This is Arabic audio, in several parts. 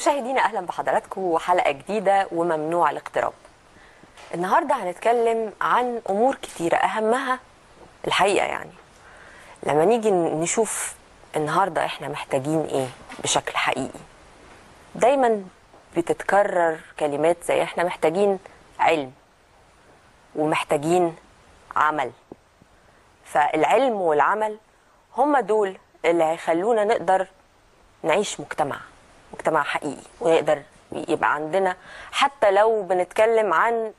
مشاهدينا اهلا بحضراتكم وحلقه جديده وممنوع الاقتراب. النهارده هنتكلم عن امور كتيره اهمها الحقيقه يعني لما نيجي نشوف النهارده احنا محتاجين ايه بشكل حقيقي. دايما بتتكرر كلمات زي احنا محتاجين علم ومحتاجين عمل. فالعلم والعمل هم دول اللي هيخلونا نقدر نعيش مجتمع حقيقي، ونقدر يبقى عندنا حتى لو بنتكلم عن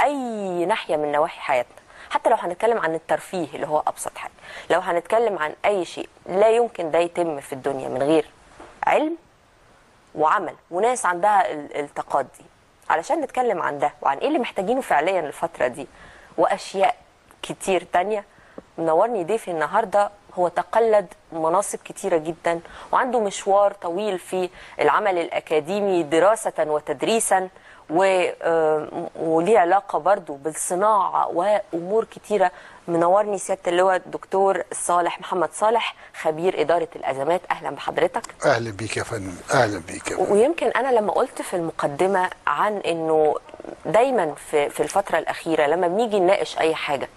أي ناحية من نواحي حياتنا، حتى لو هنتكلم عن الترفيه اللي هو أبسط حاجة، لو هنتكلم عن أي شيء لا يمكن ده يتم في الدنيا من غير علم وعمل وناس عندها الطاقات دي. علشان نتكلم عن ده وعن إيه اللي محتاجينه فعليا الفترة دي وأشياء كتير تانية، منورني ضيفي النهارده هو تقلد مناصب كتيرة جدا وعنده مشوار طويل في العمل الأكاديمي دراسة وتدريسا وليه علاقة برضو بالصناعة وأمور كتيرة. منورني سيادة اللواء الدكتور صالح محمد صالح، خبير إدارة الأزمات. أهلا بحضرتك. أهلا بيك يا فندم. أهلا بيك يا فندم. ويمكن أنا لما قلت في المقدمة عن أنه دايما في الفترة الأخيرة لما بنيجي نناقش أي حاجة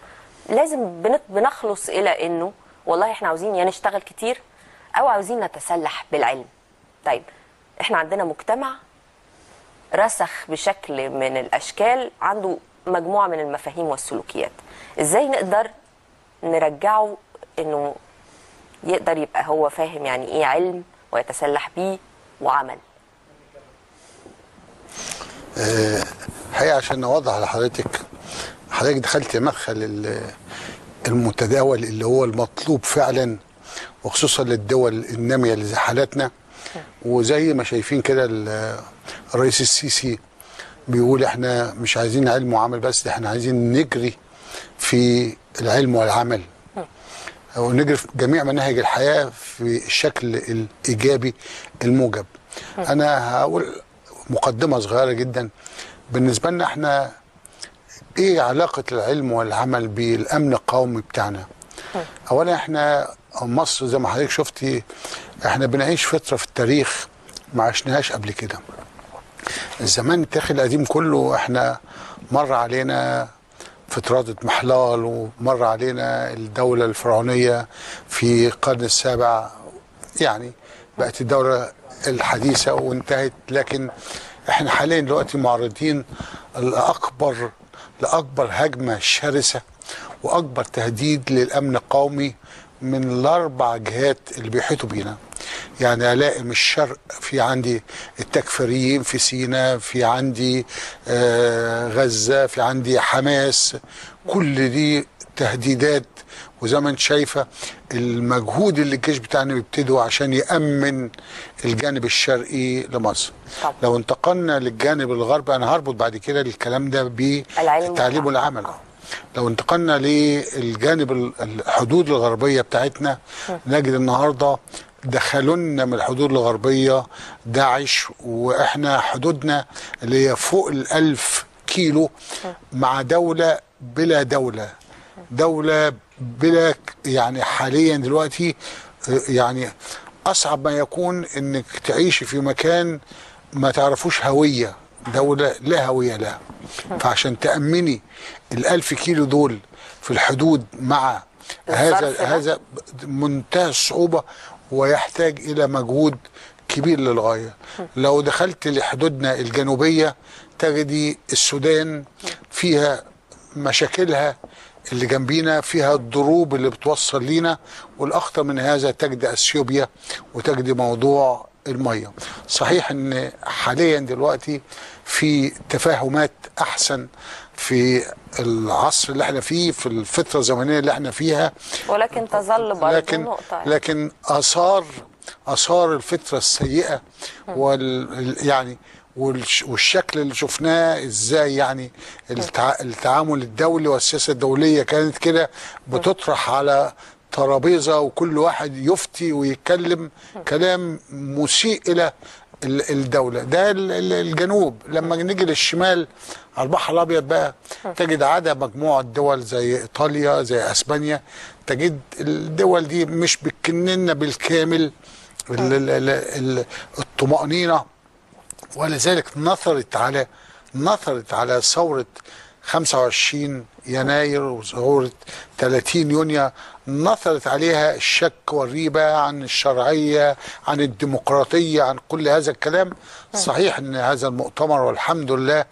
لازم بنخلص إلى أنه والله احنا عاوزين يا نشتغل كتير او عاوزين نتسلح بالعلم. طيب احنا عندنا مجتمع رسخ بشكل من الاشكال، عنده مجموعة من المفاهيم والسلوكيات، ازاي نقدر نرجعه انه يقدر يبقى هو فاهم يعني ايه علم ويتسلح بيه وعمل؟ حقيقة عشان نوضح لحضرتك، حضرتك دخلت مدخل المتداول اللي هو المطلوب فعلا، وخصوصا للدول النامية اللي زي حالتنا. وزي ما شايفين كده الرئيس السيسي بيقول احنا مش عايزين علم وعمل بس، احنا عايزين نجري في العلم والعمل ونجري في جميع مناهج الحياة في الشكل الإيجابي الموجب. أنا هقول مقدمة صغيرة جدا. بالنسبة لنا احنا ايه علاقة العلم والعمل بالامن القومي بتاعنا؟ اولا احنا مصر زي ما حضرتك شفتي احنا بنعيش فترة في التاريخ ما عشناهاش قبل كده. الزمان التاريخي القديم كله احنا مر علينا فترة محلال، ومر علينا الدولة الفرعونية في القرن السابع، يعني بقت الدولة الحديثة وانتهت. لكن احنا حاليا دلوقتي معرضين لأكبر هجمة شرسة وأكبر تهديد للأمن القومي من الأربع جهات اللي بيحيطوا بينا. يعني ألاقي من الشرق في عندي التكفيريين في سيناء، في عندي غزة، في عندي حماس. كل دي تهديدات، وزي ما انت شايفه المجهود اللي الجيش بتاعنا بيبتدوا عشان يأمن الجانب الشرقي لمصر. طبعا. لو انتقلنا للجانب الغربي، انا هربط بعد كده الكلام ده بالتعليم والعمل. لو انتقلنا للجانب الحدود الغربيه بتاعتنا نجد النهارده دخلوا لنا من الحدود الغربيه داعش، واحنا حدودنا اللي هي فوق 1000 كيلو مع دولة بلا دولة بلا، يعني حاليا دلوقتي يعني أصعب ما يكون إنك تعيشي في مكان ما تعرفوش هوية، دولة لا هوية لها. فعشان تأمني 1000 كيلو دول في الحدود مع هذا منتهى الصعوبة، ويحتاج إلى مجهود كبير للغاية. لو دخلت لحدودنا الجنوبية تجدي السودان فيها مشاكلها اللي جنبينا، فيها الضروب اللي بتوصل لينا، والأخطر من هذا تجد أثيوبيا وتجد موضوع المية. صحيح ان حاليا دلوقتي في تفاهمات أحسن في العصر اللي احنا فيه، في الفترة الزمنية اللي احنا فيها، ولكن تظل برضه نقطة لكن آثار الفترة السيئة يعني والشكل اللي شفناه ازاي، يعني التعامل الدولي والسياسة الدولية كانت كده بتطرح على ترابيزة وكل واحد يفتي ويتكلم كلام مسيء إلى الدولة. ده الجنوب. لما نيجي للشمال على البحر الأبيض بقى تجد عدا مجموعة دول زي إيطاليا زي أسبانيا، تجد الدول دي مش بتكننا بالكامل الطمأنينة ولذلك نثرت على ثورة 25 يناير وثورة 30 يونيو، نثرت عليها الشك والريبة عن الشرعية، عن الديمقراطية، عن كل هذا الكلام. صحيح ان هذا المؤتمر والحمد لله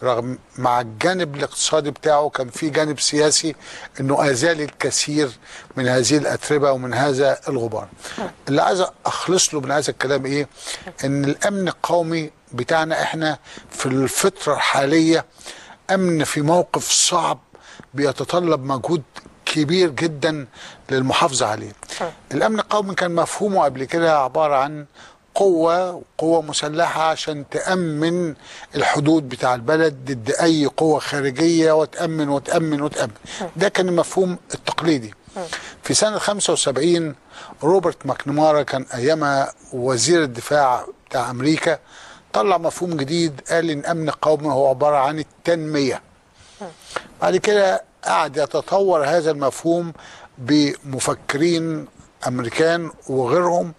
رغم مع الجانب الاقتصادي بتاعه كان في جانب سياسي، انه ازال الكثير من هذه الاتربه ومن هذا الغبار. اللي عايز اخلص له من هذا الكلام ايه؟ ان الامن القومي بتاعنا احنا في الفتره الحاليه امن في موقف صعب بيتطلب مجهود كبير جدا للمحافظه عليه. الامن القومي كان مفهومه قبل كده عباره عن قوة مسلحة عشان تأمن الحدود بتاع البلد ضد أي قوة خارجية، وتأمن وتأمن وتأمن. ده كان المفهوم التقليدي. في سنة 75 روبرت ماكنامارا كان أيامها وزير الدفاع بتاع أمريكا، طلع مفهوم جديد، قال إن أمن قومي هو عبارة عن التنمية. بعد كده قعد يتطور هذا المفهوم بمفكرين أمريكان وغيرهم،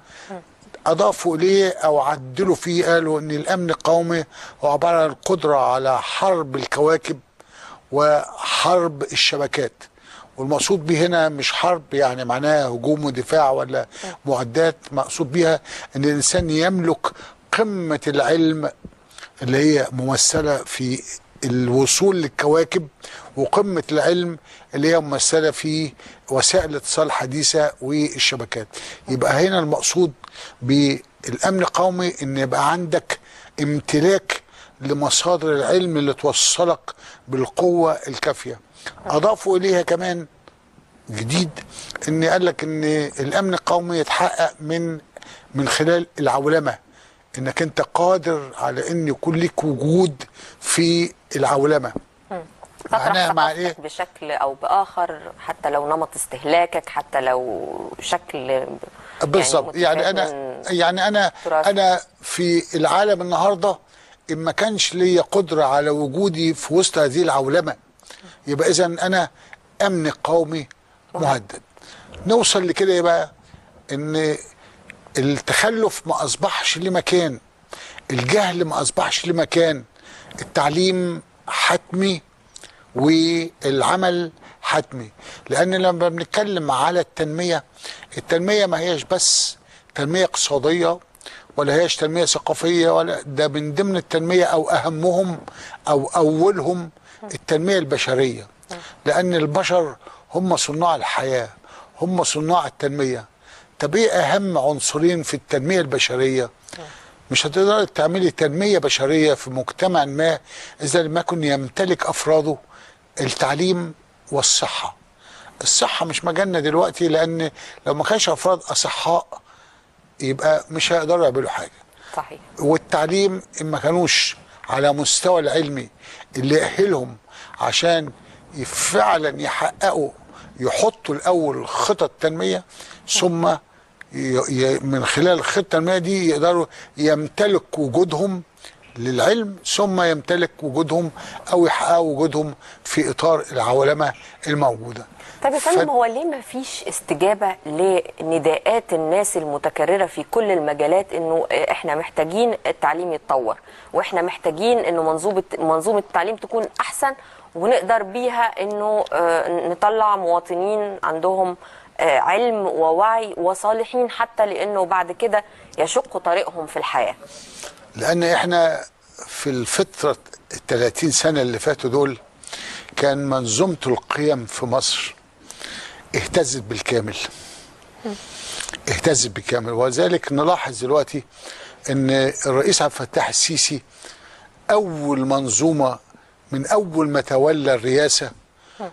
أضافوا إليه أو عدلوا فيه، قالوا إن الأمن القومي هو عبارة عن القدرة على حرب الكواكب وحرب الشبكات. والمقصود به هنا مش حرب يعني معناها هجوم ودفاع ولا معدات، مقصود بها إن الإنسان يملك قمة العلم اللي هي ممثلة في الوصول للكواكب، وقمة العلم اللي هي ممثلة في وسائل الاتصال الحديثة والشبكات. يبقى هنا المقصود بالأمن القومي إن يبقى عندك امتلاك لمصادر العلم اللي توصلك بالقوة الكافية. أضافوا إليها كمان جديد إن قال لك إن الأمن القومي يتحقق من خلال العولمة، إنك أنت قادر على إن يكون لك وجود في العولمة. تطرح ثقافتك بشكل او باخر، حتى لو نمط استهلاكك، حتى لو شكل بالظبط. يعني انا في العالم النهارده ان ما كانش ليا قدره على وجودي في وسط هذه العولمه، يبقى اذا انا امن قومي مهدد. نوصل لكده يبقى ان التخلف ما اصبحش له مكان، الجهل ما اصبحش له مكان، التعليم حتمي والعمل حتمي. لأن لما بنتكلم على التنمية ما هيش بس تنمية اقتصادية ولا هيش تنمية ثقافية، ولا ده من ضمن التنمية أو أهمهم أو أولهم التنمية البشرية. لأن البشر هم صناع الحياة، هم صناع التنمية. طب إيه أهم عنصرين في التنمية البشرية؟ مش هتقدر تعملي تنمية بشرية في مجتمع ما إذا لم يكن يمتلك أفراده التعليم والصحة. الصحة مش مجالنا دلوقتي، لأن لو ما كانش أفراد أصحاء يبقى مش هيقدروا يعملوا حاجة. صحيح. والتعليم إن ما كانوش على مستوى العلمي اللي يأهلهم عشان فعلا يحطوا الأول خطط تنمية، ثم من خلال الخطة التنمية دي يقدروا يمتلك وجودهم للعلم، ثم يمتلك وجودهم او يحققوا وجودهم في اطار العولمه الموجوده. طيب يا فندم، هو ليه ما فيش استجابه لنداءات الناس المتكرره في كل المجالات انه احنا محتاجين التعليم يتطور، واحنا محتاجين انه منظومه التعليم تكون احسن، ونقدر بيها انه نطلع مواطنين عندهم علم ووعي وصالحين حتى لانه بعد كده يشقوا طريقهم في الحياه؟ لأن إحنا في الفترة 30 سنة اللي فاتوا دول كان منظومة القيم في مصر اهتزت بالكامل. وذلك نلاحظ دلوقتي إن الرئيس عبد الفتاح السيسي أول منظومة من أول ما تولى الرئاسة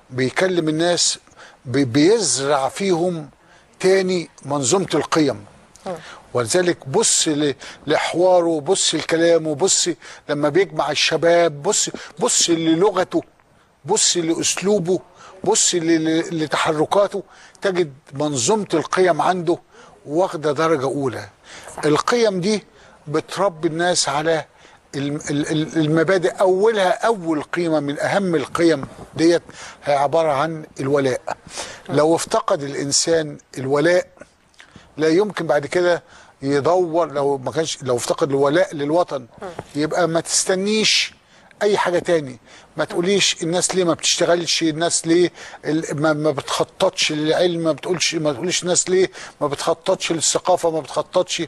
بيكلم الناس بيزرع فيهم تاني منظومة القيم. ولذلك بص لحواره، بص لكلامه، بص لما بيجمع الشباب، بص للغته، بص لأسلوبه، بص لتحركاته، تجد منظومة القيم عنده واخدة درجة أولى. القيم دي بتربي الناس على المبادئ. أول قيمة من أهم القيم ديت هي عبارة عن الولاء. لو افتقد الإنسان الولاء لا يمكن بعد كده يدور، لو ما كانش، لو افتقد الولاء للوطن يبقى ما تستنيش اي حاجه تاني. ما تقوليش الناس ليه ما بتشتغلش، الناس ليه ما بتخططش للعلم، ما تقوليش الناس ليه ما بتخططش للثقافه، ما بتخططش.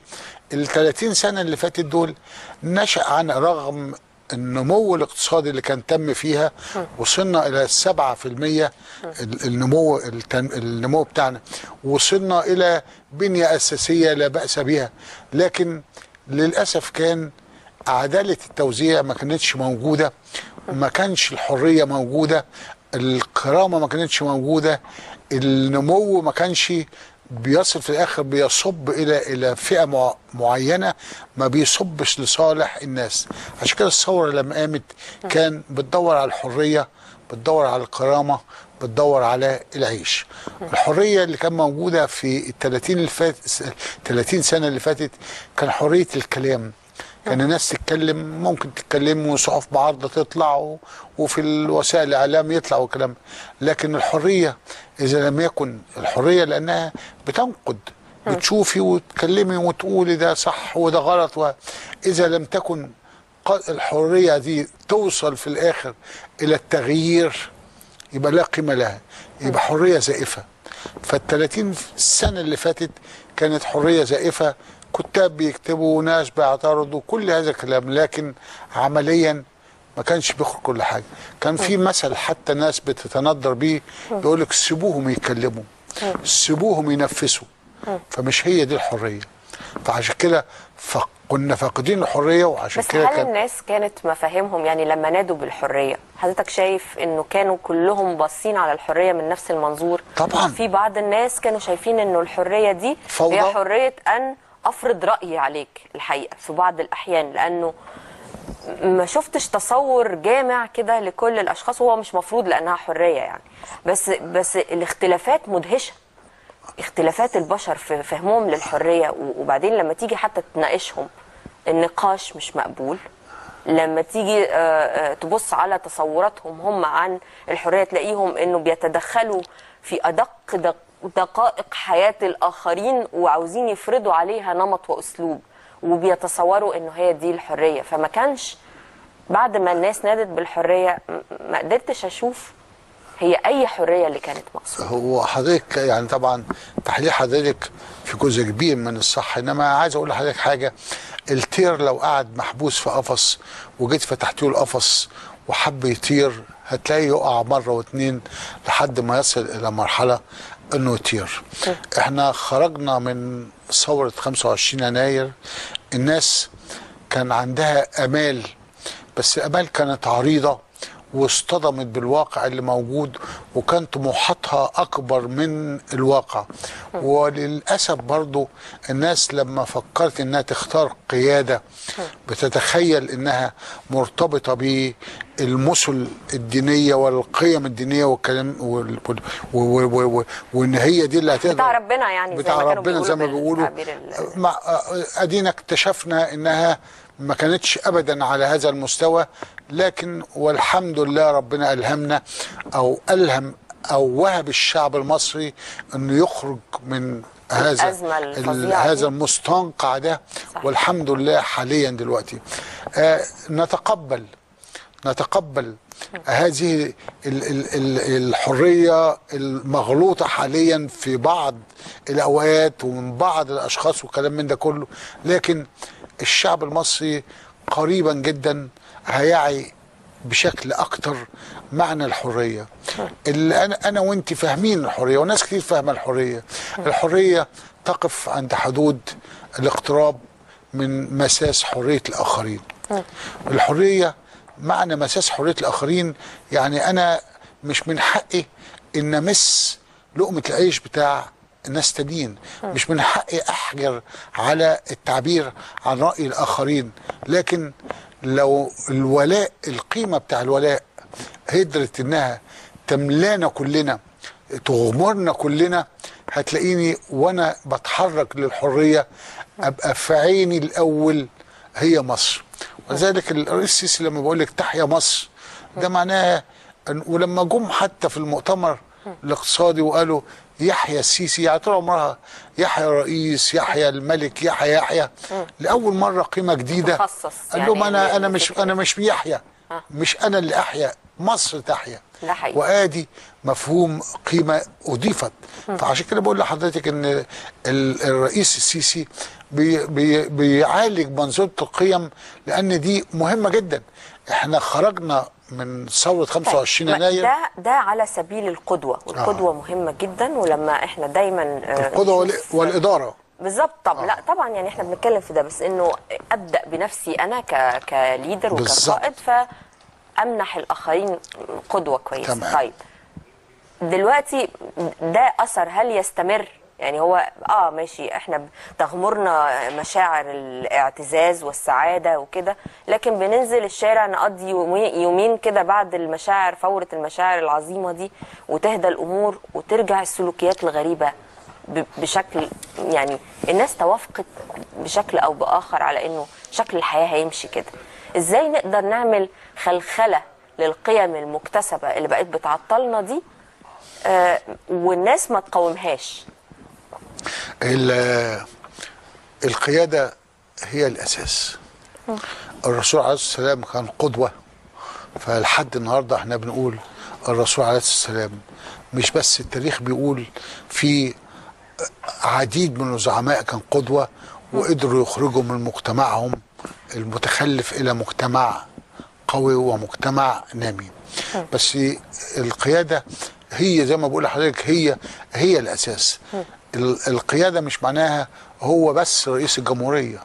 ال 30 سنه اللي فاتت دول نشأ عن، رغم النمو الاقتصادي اللي كان تم فيها، وصلنا الى 7% النمو بتاعنا، وصلنا الى بنيه اساسيه لا بأس بها، لكن للاسف كان عدالة التوزيع ما كانتش موجودة، ما كانش الحرية موجودة، الكرامة ما كانتش موجودة، النمو ما كانش بيصل في الآخر، بيصب إلى فئة معينة، ما بيصبش لصالح الناس. عشان كده الثورة لما قامت كان بتدور على الحرية، بتدور على الكرامة، بتدور على العيش. الحرية اللي كان موجودة في ال 30 سنة اللي فاتت كان حرية الكلام. كان الناس تتكلم، ممكن تتكلم وصحف بعرض تطلع وفي الوسائل الاعلام يطلع وكلام، لكن الحريه اذا لم يكن الحريه، لانها بتنقد، بتشوفي وتكلمي وتقولي ده صح وده غلط، واذا لم تكن الحريه دي توصل في الاخر الى التغيير يبقى لا قيمه لها، يبقى حريه زائفه. فال30 سنه اللي فاتت كانت حريه زائفه، كتاب بيكتبوا وناس بيعترضوا كل هذا الكلام، لكن عمليا ما كانش بيخرج كل حاجه. كان في مثل حتى الناس بتتندر بيه، يقول لك سيبوهم يتكلموا، سيبوهم ينفسوا. فمش هي دي الحريه. فعشان كده كنا فاقدين الحريه، وعشان كده بس هل الناس كانت مفاهيمهم يعني لما نادوا بالحريه، حضرتك شايف انه كانوا كلهم باصين على الحريه من نفس المنظور؟ طبعا في بعض الناس كانوا شايفين انه الحريه دي فوضى. هي حريه ان افرض رايي عليك الحقيقه في بعض الاحيان، لانه ما شفتش تصور جامع كده لكل الاشخاص، وهو مش مفروض لانها حريه يعني، بس الاختلافات مدهشه، اختلافات البشر في فهمهم للحريه، وبعدين لما تيجي حتى تناقشهم النقاش مش مقبول. لما تيجي تبص على تصوراتهم هم عن الحريه تلاقيهم انه بيتدخلوا في ادق دقائق حياه الاخرين وعاوزين يفرضوا عليها نمط واسلوب، وبيتصوروا انه هي دي الحريه. فما كانش بعد ما الناس نادت بالحريه ما قدرتش اشوف هي اي حريه اللي كانت مقصوده. هو حضرتك يعني طبعا تحليل حضرتك في جزء كبير من الصح، انما عايز اقول لحضرتك حاجه. الطير لو قعد محبوس في قفص وجيت فتحت له القفص وحب يطير، هتلاقيه يقع مره واتنين لحد ما يصل الى مرحله انه يطير. احنا خرجنا من ثوره 25 يناير، الناس كان عندها امال، بس امال كانت عريضه واصطدمت بالواقع اللي موجود، وكان طموحاتها اكبر من الواقع. وللاسف برضو الناس لما فكرت انها تختار قياده بتتخيل انها مرتبطه بالمثل الدينيه والقيم الدينيه والكلام وان هي دي اللي هتقدر بتاع ربنا، يعني بتاع ربنا زي ما بيقولوا. ادينا اكتشفنا انها ما كانتش ابدا على هذا المستوى، لكن والحمد لله ربنا الهمنا او الهم او وهب الشعب المصري انه يخرج من هذا المستنقع ده. صحيح. والحمد لله حاليا دلوقتي نتقبل هذه الحريه المغلوطه حاليا في بعض الاوقات ومن بعض الاشخاص وكلام من ده كله، لكن الشعب المصري قريبا جدا هيعي بشكل اكتر معنى الحريه اللي انا وانت فاهمين الحريه، وناس كتير فاهمه الحريه. الحريه تقف عند حدود الاقتراب من مساس حريه الاخرين. الحريه معنى مساس حريه الاخرين يعني انا مش من حقي ان امس لقمه العيش بتاع الناس تانيين، مش من حقي احجر على التعبير عن راي الاخرين، لكن لو الولاء، القيمه بتاع الولاء قدرت انها تملانا كلنا، تغمرنا كلنا، هتلاقيني وانا بتحرك للحريه ابقى في عيني الاول هي مصر. ولذلك الرئيس السيسي لما بيقول لك تحيا مصر ده معناها ولما جم حتى في المؤتمر الاقتصادي وقالوا يحيى السيسي، يعني طول عمرها يحيى الرئيس، يحيى الملك، يحيى لاول مره قيمه جديده مخصص قال لهم يعني انا مش بيحيى، مش انا اللي احيا، مصر تحيا. ده حقيقي. وادي مفهوم قيمه اضيفت. فعشان كده بقول لحضرتك ان الرئيس السيسي بيعالج منظومه القيم، لان دي مهمه جدا. احنا خرجنا من ثوره 25 يناير. ده على سبيل القدوه، والقدوه مهمه جدا. ولما احنا دايما القدوه والاداره بالظبط. طب لا طبعا يعني احنا بنتكلم في ده، بس انه ابدا بنفسي انا كليدر وكقائد، فامنح الاخرين قدوه كويسه. تمام. طيب دلوقتي ده اثر هل يستمر؟ يعني هو ماشي، احنا تغمرنا مشاعر الاعتزاز والسعاده وكده، لكن بننزل الشارع نقضي يومين كده بعد المشاعر، فوره المشاعر العظيمه دي، وتهدى الامور وترجع السلوكيات الغريبه بشكل، يعني الناس توافقت بشكل او باخر على انه شكل الحياه هيمشي كده. ازاي نقدر نعمل خلخله للقيم المكتسبه اللي بقت بتعطلنا دي والناس ما تقاومهاش؟ القياده هي الاساس. الرسول عليه الصلاه والسلام كان قدوه، فلحد النهارده احنا بنقول الرسول عليه الصلاه والسلام. مش بس التاريخ بيقول في عديد من الزعماء كان قدوه وقدروا يخرجوا من مجتمعهم المتخلف الى مجتمع قوي ومجتمع نامي. بس القياده هي زي ما بقول لحضرتك هي الاساس. القياده مش معناها هو بس رئيس الجمهوريه،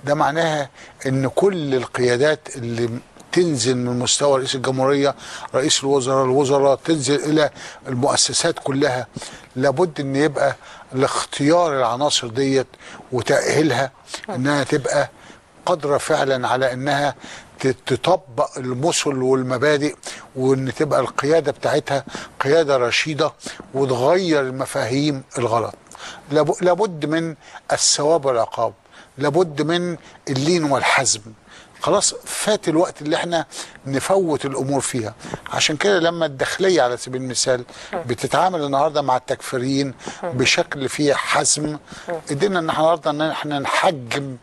ده معناها ان كل القيادات اللي تنزل من مستوى رئيس الجمهوريه، رئيس الوزراء تنزل الى المؤسسات كلها، لابد ان يبقى لاختيار العناصر ديت وتأهيلها انها تبقى قادره فعلا على انها تطبق المثل والمبادئ، وان تبقى القياده بتاعتها قياده رشيده وتغير المفاهيم الغلط. لابد من الثواب والعقاب، لابد من اللين والحزم. خلاص فات الوقت اللي احنا نفوت الامور فيها. عشان كده لما الداخليه على سبيل المثال بتتعامل النهارده مع التكفيريين بشكل فيه حزم، قدرنا ان النهارده ان احنا نحجم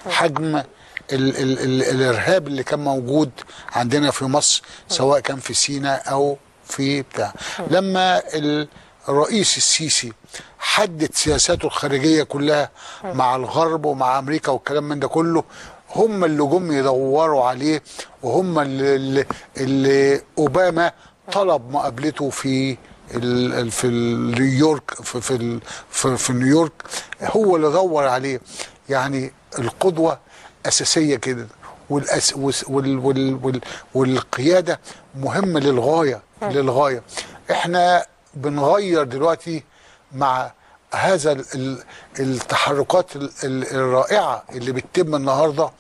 حجم الارهاب اللي كان موجود عندنا في مصر، سواء كان في سيناء او في بتاع. لما الرئيس السيسي حدد سياساته الخارجيه كلها مع الغرب ومع امريكا والكلام من ده كله، هم اللي جم يدوروا عليه، وهم اللي اوباما طلب مقابلته في نيويورك، في نيويورك، هو اللي دور عليه. يعني القدوه اساسيه كده، والقياده مهمه للغايه. احنا بنغير دلوقتي مع هذا التحركات الرائعه اللي بتتم النهارده،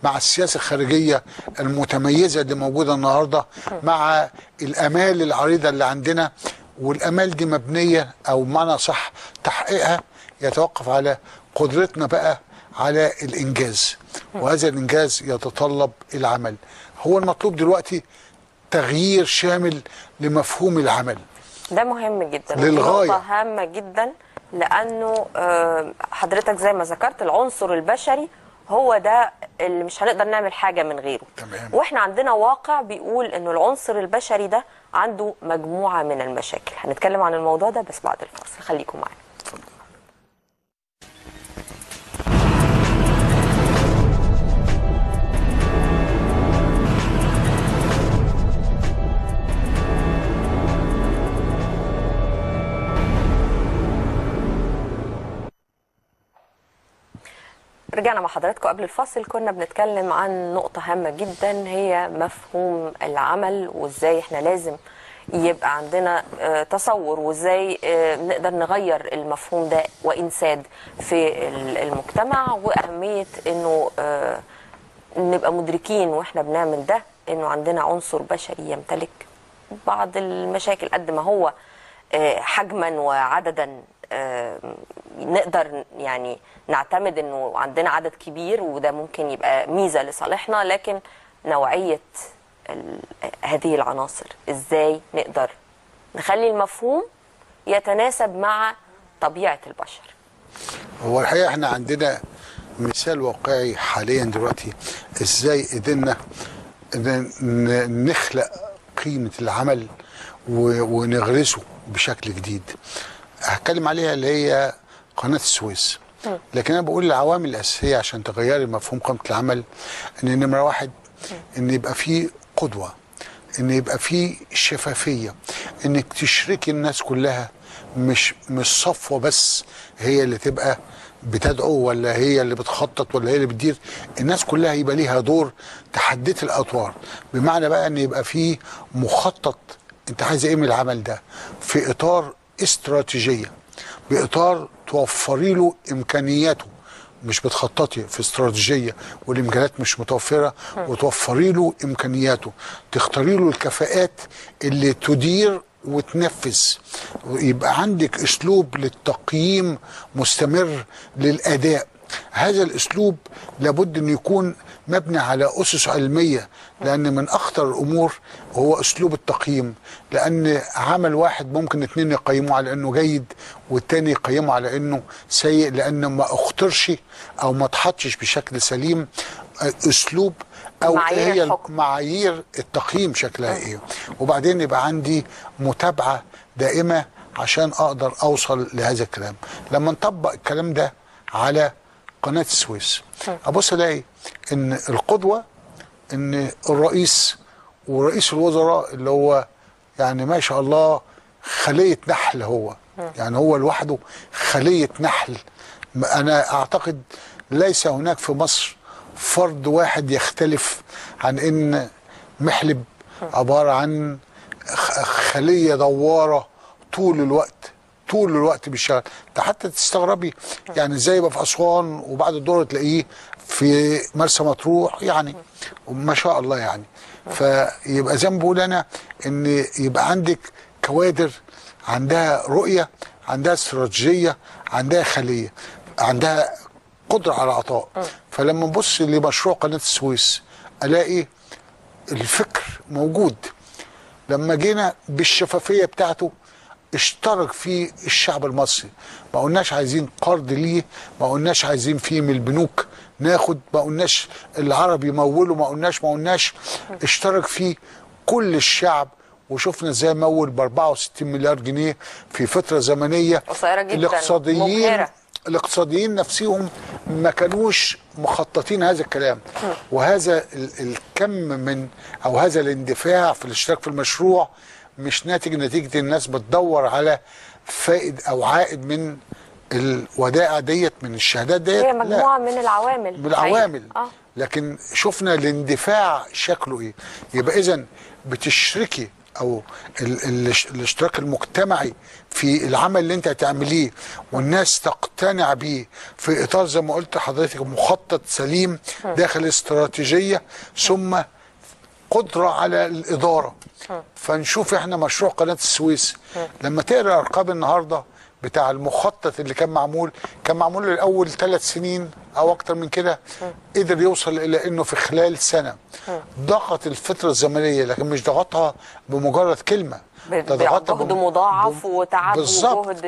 مع السياسه الخارجيه المتميزه اللي موجوده النهارده، مع الامال العريضه اللي عندنا. والامال دي مبنيه، او معنى صح تحقيقها يتوقف على قدرتنا بقى على الانجاز، وهذا الانجاز يتطلب العمل. هو المطلوب دلوقتي تغيير شامل لمفهوم العمل. ده مهم جدا، للغايه، نقطة هامة جدا، لأنه حضرتك زي ما ذكرت العنصر البشري هو ده اللي مش هنقدر نعمل حاجة من غيره. تمام. واحنا عندنا واقع بيقول انه العنصر البشري ده عنده مجموعة من المشاكل. هنتكلم عن الموضوع ده بس بعد الفاصل، خليكم معانا. رجعنا مع حضراتكم. قبل الفاصل كنا بنتكلم عن نقطة هامة جدا، هي مفهوم العمل، وازاي احنا لازم يبقى عندنا تصور، وازاي نقدر نغير المفهوم ده وإن ساد في المجتمع، وأهمية انه نبقى مدركين واحنا بنعمل ده انه عندنا عنصر بشري يمتلك بعض المشاكل قد ما هو حجما وعددا نقدر يعني نعتمد انه عندنا عدد كبير، وده ممكن يبقى ميزة لصالحنا، لكن نوعية هذه العناصر ازاي نقدر نخلي المفهوم يتناسب مع طبيعه البشر. هو الحقيقه احنا عندنا مثال واقعي حاليا دلوقتي ازاي قدرنا نخلق قيمه العمل ونغرسه بشكل جديد. هتكلم عليها اللي هي قناه السويس. لكن انا بقول العوامل الاساسيه عشان تغيري مفهوم قيمه العمل، ان نمره واحد ان يبقى فيه قدوه، ان يبقى فيه شفافيه، انك تشركي الناس كلها، مش صفوه بس هي اللي تبقى بتدعو ولا هي اللي بتخطط ولا هي اللي بتدير. الناس كلها يبقى ليها دور تحديت الاطوار، بمعنى بقى ان يبقى فيه مخطط انت عايز ايه من العمل ده في اطار استراتيجيه، باطار توفري له امكانياته، مش بتخططي في استراتيجيه والامكانيات مش متوفره، وتوفري له امكانياته، تختاري له الكفاءات اللي تدير وتنفذ، يبقى عندك اسلوب للتقييم مستمر للاداء. هذا الاسلوب لابد انه يكون مبني على اسس علميه، لان من اخطر الامور هو اسلوب التقييم، لان عمل واحد ممكن اتنين يقيموه على انه جيد والتاني يقيمه على انه سيء، لان ما اخترش او ما اتحطش بشكل سليم اسلوب او معايير هي معايير التقييم شكلها ايه. وبعدين يبقى عندي متابعه دائمه عشان اقدر اوصل لهذا الكلام. لما نطبق الكلام ده على قناه السويس ابص الاقي ان القدوه ان الرئيس ورئيس الوزراء اللي هو يعني ما شاء الله خليه نحل، هو يعني هو لوحده خليه نحل. انا اعتقد ليس هناك في مصر فرد واحد يختلف عن ان محلب عباره عن خليه دواره طول الوقت بيشتغل. ده حتى تستغربي يعني ازاي يبقى في اسوان وبعد الدور تلاقيه في مرسى مطروح، يعني ما شاء الله يعني. فيبقى زي ما بقول انا ان يبقى عندك كوادر عندها رؤيه، عندها استراتيجيه، عندها خليه، عندها قدره على العطاء. فلما نبص لمشروع قناه السويس الاقي الفكر موجود. لما جينا بالشفافيه بتاعته اشترك فيه الشعب المصري، ما قلناش عايزين قرض ليه، ما قلناش عايزين فيه من البنوك ناخد، ما قلناش العرب يمولوا، ما قلناش اشترك فيه كل الشعب. وشفنا ازاي مول ب 64 مليار جنيه في فتره زمنيه قصيره جدا مبهره. الاقتصاديين نفسهم ما كانوش مخططين هذا الكلام. وهذا الكم من او هذا الاندفاع في الاشتراك في المشروع مش نتيجه الناس بتدور على فائد او عائد من الودائع ديت، من الشهادات ديت، هي مجموعه من العوامل. لكن شفنا الاندفاع شكله ايه. يبقى اذا بتشركي او الاشتراك المجتمعي في العمل اللي انت هتعمليه والناس تقتنع بيه في اطار زي ما قلت حضرتك مخطط سليم داخل استراتيجيه، ثم قدره على الاداره. فنشوف احنا مشروع قناه السويس لما تقرا ارقام النهارده بتاع المخطط اللي كان معمول الاول 3 سنين او اكتر من كده، قدر يوصل الى انه في خلال سنه ضغط الفتره الزمنيه، لكن مش ضغطها بمجرد كلمه، جهد مضاعف وتعب وجهد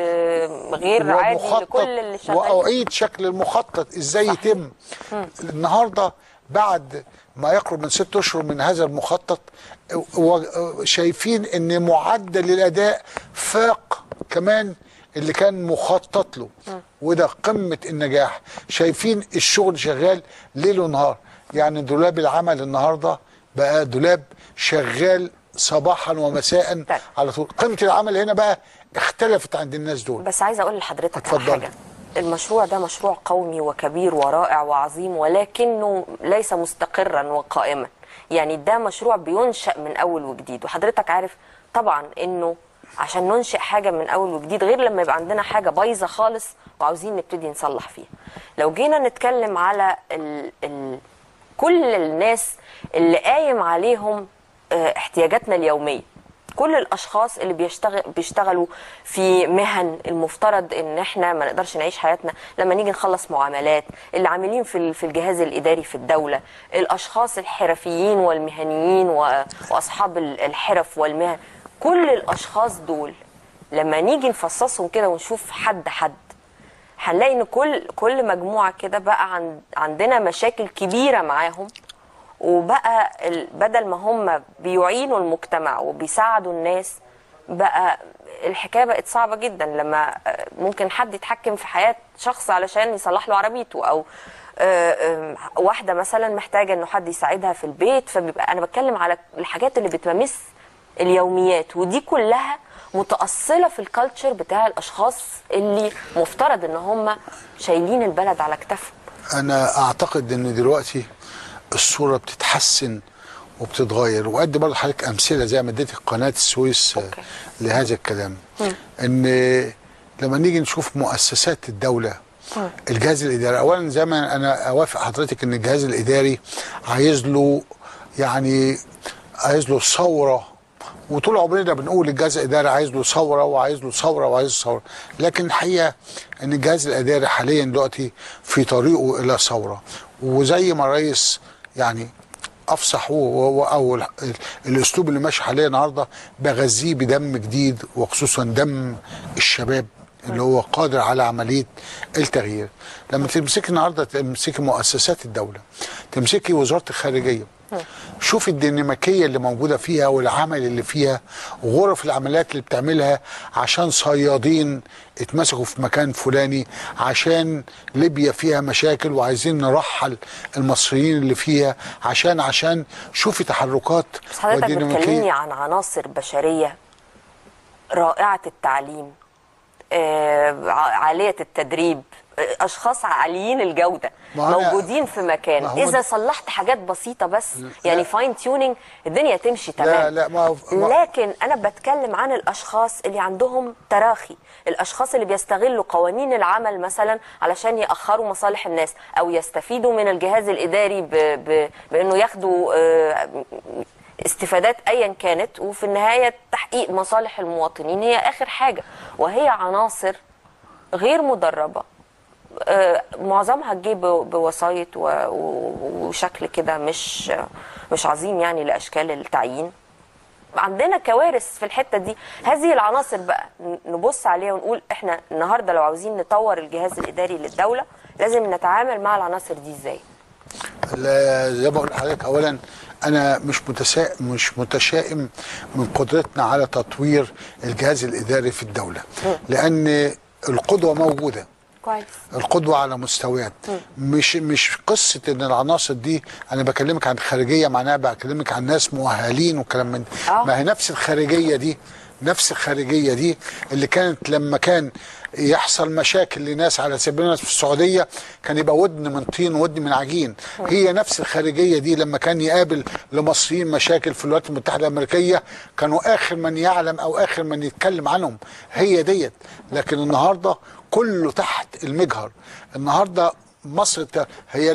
غير عادي لكل اللي شغالين. واعيد شكل المخطط ازاي يتم. النهارده بعد ما يقرب من 6 اشهر من هذا المخطط شايفين ان معدل الاداء فاق كمان اللي كان مخطط له، وده قمه النجاح. شايفين الشغل شغال ليل ونهار، يعني دولاب العمل النهارده بقى دولاب شغال صباحا ومساء على طول. قيمه العمل هنا بقى اختلفت عند الناس دول. بس عايزه اقول لحضرتك على حاجه، المشروع ده مشروع قومي وكبير ورائع وعظيم، ولكنه ليس مستقرا وقائما. يعني ده مشروع بينشأ من اول وجديد، وحضرتك عارف طبعا انه عشان ننشئ حاجه من اول وجديد غير لما يبقى عندنا حاجه بايظه خالص وعاوزين نبتدي نصلح فيها. لو جينا نتكلم على كل الناس اللي قايم عليهم احتياجاتنا اليوميه، كل الاشخاص اللي بيشتغلوا في مهن المفترض ان احنا ما نقدرش نعيش حياتنا لما نيجي نخلص معاملات، اللي عاملين في الجهاز الاداري في الدوله، الاشخاص الحرفيين والمهنيين واصحاب الحرف والمهن، كل الاشخاص دول لما نيجي نفصصهم كده ونشوف حد هنلاقي ان كل مجموعه كده بقى عندنا مشاكل كبيره معاهم. وبقى بدل ما هم بيعينوا المجتمع وبيساعدوا الناس، بقى الحكايه بقت صعبه جدا لما ممكن حد يتحكم في حياه شخص علشان يصلح له عربيته، او واحده مثلا محتاجه انه حد يساعدها في البيت. فبيبقى انا بتكلم على الحاجات اللي بتمس اليوميات، ودي كلها متأصلة في الكالتشر بتاع الاشخاص اللي مفترض ان هم شايلين البلد على كتافهم. انا اعتقد ان دلوقتي الصوره بتتحسن وبتتغير، وادي برضه حضرتك امثله زي ما اديتك قناه السويس لهذا الكلام. ان لما نيجي نشوف مؤسسات الدوله، الجهاز الاداري اولا، زي ما انا اوافق حضرتك ان الجهاز الاداري عايز له ثوره، وطول عمرنا بنقول الجهاز الاداري عايز له ثوره وعايز له ثوره وعايز له ثوره، لكن الحقيقه ان الجهاز الاداري حاليا دلوقتي في طريقه الى ثوره. وزي ما الرئيس يعني افصح او الاسلوب اللي ماشي حاليا النهارده بغذيه بدم جديد، وخصوصا دم الشباب اللي هو قادر على عمليه التغيير. لما تمسكي النهارده، تمسكي مؤسسات الدوله، تمسكي وزاره الخارجيه، شوف الديناميكيه اللي موجوده فيها والعمل اللي فيها، غرف العمليات اللي بتعملها عشان صيادين اتمسكوا في مكان فلاني، عشان ليبيا فيها مشاكل وعايزين نرحل المصريين اللي فيها، عشان شوفي تحركات. بس حضرتك بتكلمني عن عناصر بشريه رائعه التعليم، عاليه التدريب، اشخاص عاليين الجوده موجودين في مكان. اذا صلحت حاجات بسيطه بس، يعني فاين تيونينج، الدنيا تمشي تمام. لكن انا بتكلم عن الاشخاص اللي عندهم تراخي، الاشخاص اللي بيستغلوا قوانين العمل مثلا علشان ياخروا مصالح الناس، او يستفيدوا من الجهاز الاداري بانه ياخدوا استفادات ايا كانت، وفي النهايه تحقيق مصالح المواطنين هي اخر حاجه. وهي عناصر غير مدربه، معظمها تجي بوسايط وشكل كده مش عظيم يعني لاشكال التعيين. عندنا كوارث في الحته دي. هذه العناصر بقى نبص عليها ونقول احنا النهارده لو عاوزين نطور الجهاز الاداري للدوله لازم نتعامل مع العناصر دي ازاي؟ زي ما بقول لحضرتك، اولا انا مش متشائم من قدرتنا على تطوير الجهاز الاداري في الدوله، لان القدوه موجوده كويس، القدوه على مستويات. مش قصه ان العناصر دي، انا بكلمك عن خارجيه، معناها بكلمك عن ناس مؤهلين وكلام من ده. ما هي نفس الخارجيه دي اللي كانت لما كان يحصل مشاكل لناس على سبيل المثال في السعوديه كان يبقى ودن من طين ودن من عجين. هي نفس الخارجيه دي لما كان يقابل لمصريين مشاكل في الولايات المتحده الامريكيه كانوا اخر من يعلم او اخر من يتكلم عنهم. هي ديت. لكن النهارده كله تحت المجهر. النهارده مصر هي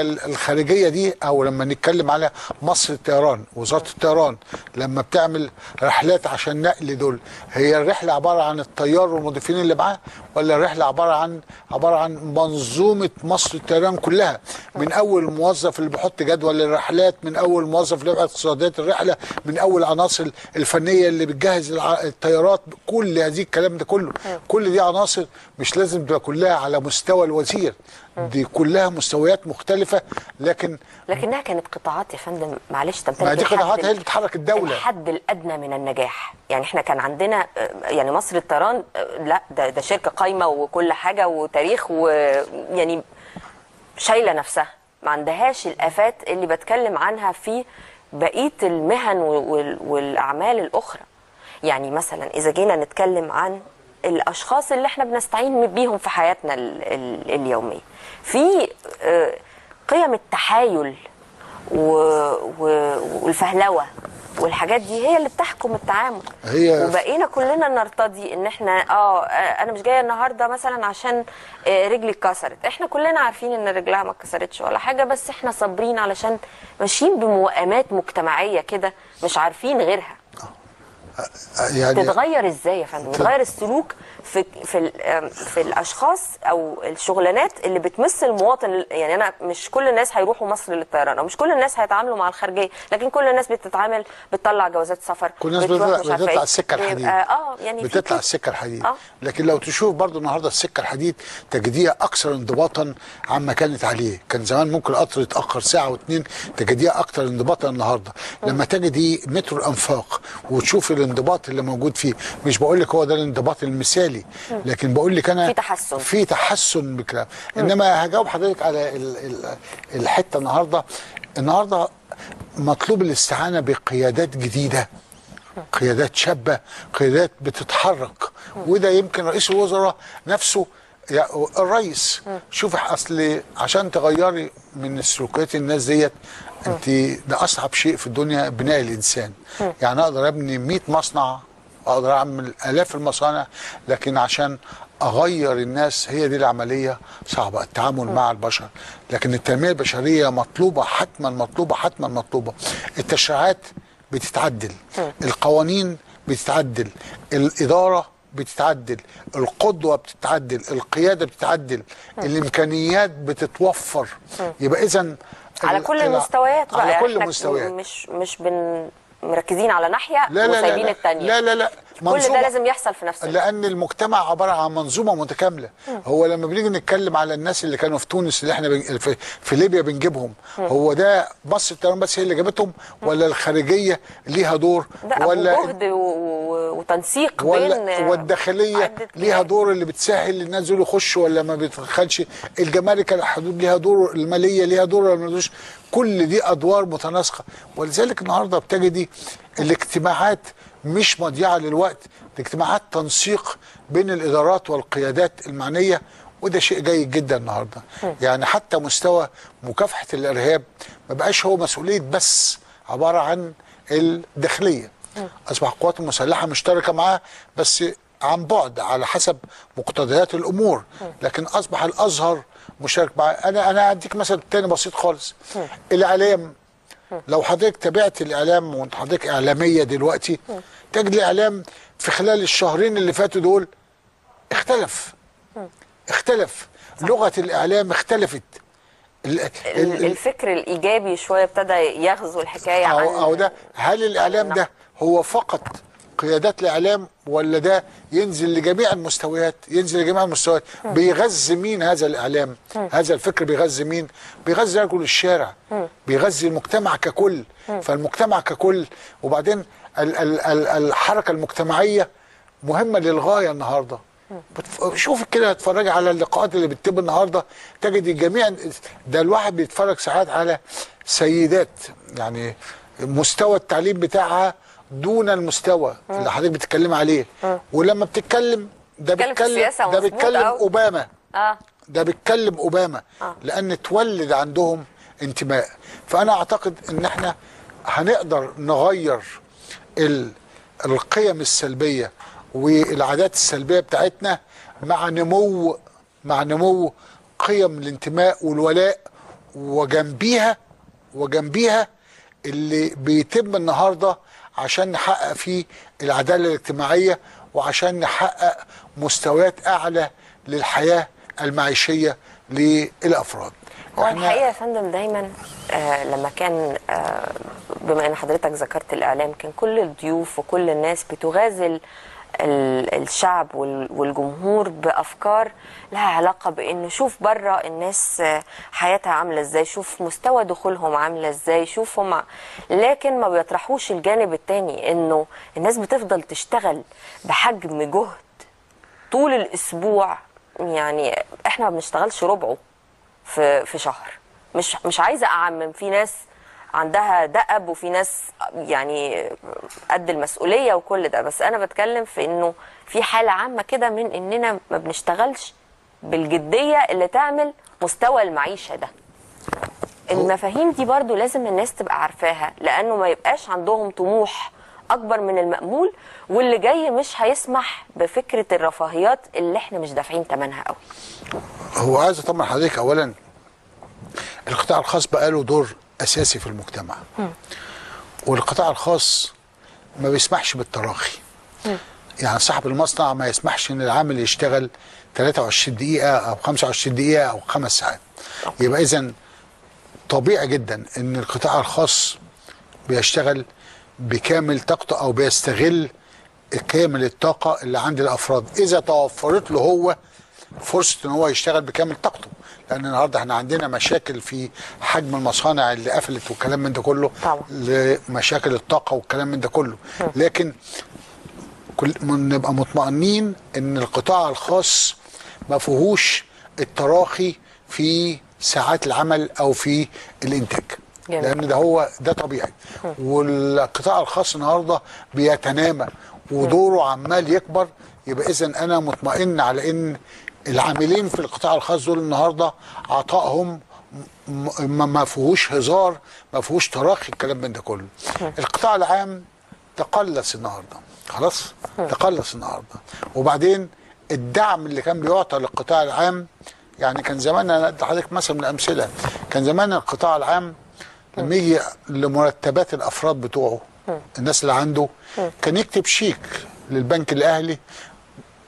الخارجيه دي، او لما نتكلم على مصر الطيران، وزاره الطيران لما بتعمل رحلات عشان نقل دول، هي الرحله عباره عن الطيار والمضيفين اللي معاه، ولا الرحله عباره عن منظومه مصر الطيران كلها، من اول الموظف اللي بيحط جدول الرحلات، من اول الموظف اللي بيبعت اقتصاديات الرحله، من اول العناصر الفنيه اللي بتجهز الطيارات، كل هذه الكلام ده كل دي عناصر مش لازم تبقى كلها على مستوى الوزير، دي كلها مستويات مختلفة. لكنها كانت قطاعات يا فندم، معلش تمتلك. ما دي قطاعات هي اللي بتحرك الدولة، الحد الأدنى من النجاح. يعني احنا كان عندنا يعني مصر الطيران، لا ده شركة قايمة وكل حاجة وتاريخ، ويعني شايلة نفسها، ما عندهاش الآفات اللي بتكلم عنها في بقية المهن والأعمال الأخرى. يعني مثلا إذا جينا نتكلم عن الأشخاص اللي احنا بنستعين بيهم في حياتنا اليومية، في قيم التحايل والفهلوة والحاجات دي هي اللي بتحكم التعامل. وبقينا كلنا نرتضي ان احنا انا مش جايه النهارده مثلا عشان رجلي اتكسرت. احنا كلنا عارفين ان رجلها ما اتكسرتش ولا حاجه، بس احنا صابرين علشان ماشيين بموائمات مجتمعيه كده مش عارفين غيرها. يعني تتغير ازاي يا فندم؟ تتغير السلوك في الاشخاص او الشغلانات اللي بتمس المواطن. يعني انا مش كل الناس هيروحوا مصر للطيران، او مش كل الناس هيتعاملوا مع الخارجيه، لكن كل الناس بتتعامل، بتطلع جوازات سفر، كل الناس بتطلع السكه الحديد، يعني بتطلع السكه الحديد. لكن لو تشوف برضو النهارده السكه الحديد تجديها اكثر انضباطا عما كانت عليه. كان زمان ممكن القطر يتاخر ساعه واثنين، تجديها اكثر انضباطا النهارده. لما تجدي مترو الانفاق وتشوف الانضباط اللي موجود فيه، مش بقول لك هو ده الانضباط المثالي، لكن بقول لك انا في تحسن بكلام. انما هجاوب حضرتك على الحته النهارده مطلوب الاستعانه بقيادات جديده، قيادات شابه، قيادات بتتحرك. وده يمكن رئيس الوزراء نفسه، الرئيس. شوف اصل عشان تغيري من سلوكيات الناس ديت، انت ده اصعب شيء في الدنيا بناء الانسان. يعني اقدر ابني 100 مصنع، اقدر اعمل الاف المصانع، لكن عشان اغير الناس هي دي العمليه صعبه، التعامل مع البشر. لكن التنميه البشريه مطلوبه حتما، مطلوبه حتما، مطلوبه. التشريعات بتتعدل، القوانين بتتعدل، الاداره بتتعدل، القدوه بتتعدل، القياده بتتعدل، الامكانيات بتتوفر. يبقى اذا على كل المستويات بقى، على كل المستويات، مش مركزين على ناحيه وسايبين الثانيه. لا لا لا، كل ده لازم يحصل في نفس الوقت، لان المجتمع عباره عن منظومه متكامله. هو لما بنيجي نتكلم على الناس اللي كانوا في تونس، اللي احنا في ليبيا بنجيبهم، هو ده مصر الطيران بس هي اللي جابتهم، ولا الخارجيه ليها دور، ولا جهد وتنسيق بين، والداخليه ليها دور اللي بتسهل الناس دول يخشوا ولا ما بتدخلش، الجمارك الحدود ليها دور، الماليه ليها دور ولا ما لهاش. كل دي ادوار متناسقه. ولذلك النهارده بتجدي الاجتماعات مش مضيعه للوقت، الاجتماعات تنسيق بين الادارات والقيادات المعنيه، وده شيء جيد جدا النهارده. يعني حتى مستوى مكافحه الارهاب ما بقاش هو مسؤوليه بس عباره عن الداخليه، اصبح القوات المسلحه مشتركه معاه بس عن بعد على حسب مقتضيات الامور، لكن اصبح الازهر مشارك معاه. انا اديك مثل تاني بسيط خالص. الاعلام، لو حضرتك تابعت الاعلام وانت حضرتك اعلاميه دلوقتي، تجد الاعلام في خلال الشهرين اللي فاتوا دول اختلف لغه الاعلام اختلفت. الفكر الايجابي شويه ابتدى يغزو الحكايه أو ده. هل الاعلام ده هو فقط قيادات الاعلام، ولا ده ينزل لجميع المستويات؟ ينزل لجميع المستويات. بيغذي مين هذا الاعلام؟ هذا الفكر بيغذي مين؟ بيغذي رجل الشارع، بيغذي المجتمع ككل. فالمجتمع ككل، وبعدين الحركه المجتمعيه مهمه للغايه النهارده. شوف كده، اتفرج على اللقاءات اللي بتتم النهارده، تجد الجميع ده. الواحد بيتفرج ساعات على سيدات يعني مستوى التعليم بتاعها دون المستوى اللي حضرتك بتتكلم عليه، ولما بتتكلم ده بيتكلم اوباما، ده بيتكلم اوباما، لان تولد عندهم انتماء. فانا اعتقد ان احنا هنقدر نغير القيم السلبيه والعادات السلبيه بتاعتنا مع نمو قيم الانتماء والولاء، وجنبيها اللي بيتم النهارده عشان نحقق فيه العداله الاجتماعيه، وعشان نحقق مستويات اعلى للحياه المعيشيه للافراد. هو الحقيقه يا فندم دايما لما كان بما ان حضرتك ذكرت الاعلام، كان كل الضيوف وكل الناس بتغازل الشعب والجمهور بافكار لها علاقه بانه شوف بره الناس حياتها عامله ازاي، شوف مستوى دخولهم عامله ازاي، شوف هم، لكن ما بيطرحوش الجانب التاني، انه الناس بتفضل تشتغل بحجم جهد طول الاسبوع. يعني احنا ما بنشتغلش ربعه في شهر. مش عايزه اعمم، في ناس عندها دأب وفي ناس يعني قد المسؤولية وكل ده، بس أنا بتكلم في إنه في حالة عامة كده من إننا ما بنشتغلش بالجدية اللي تعمل مستوى المعيشة ده. المفاهيم دي برضو لازم الناس تبقى عارفاها، لأنه ما يبقاش عندهم طموح أكبر من المأمول، واللي جاي مش هيسمح بفكرة الرفاهيات اللي احنا مش دافعين ثمنها قوي. هو عايز طبعا حضرتك أولا القطاع الخاص بقى له دور أساسي في المجتمع، والقطاع الخاص ما بيسمحش بالتراخي. يعني صاحب المصنع ما يسمحش ان العامل يشتغل 23 دقيقة او 25 دقيقة او 5 ساعات. يبقى اذا طبيعي جدا ان القطاع الخاص بيشتغل بكامل طاقته او بيستغل كامل الطاقة اللي عند الافراد اذا توفرت له هو فرصة ان هو يشتغل بكامل طاقته. لان النهارده احنا عندنا مشاكل في حجم المصانع اللي قفلت والكلام من ده كله، طبعا. لمشاكل الطاقة والكلام من ده كله. لكن نبقى مطمئنين ان القطاع الخاص ما فيهوش التراخي في ساعات العمل او في الانتاج. جميل. لان ده طبيعي. والقطاع الخاص النهارده بيتنامى ودوره عمال يكبر. يبقى اذا انا مطمئن على ان العاملين في القطاع الخاص دول النهارده عطائهم ما فيهوش هزار، ما فيهوش تراخي، الكلام من ده كله. القطاع العام تقلص النهارده، خلاص تقلص النهارده. وبعدين الدعم اللي كان بيعطى للقطاع العام، يعني كان زمان، انا ادي حضرتك مثلا من الامثله، كان زمان القطاع العام لما يجي لمرتبات الافراد بتوعه، الناس اللي عنده، كان يكتب شيك للبنك الاهلي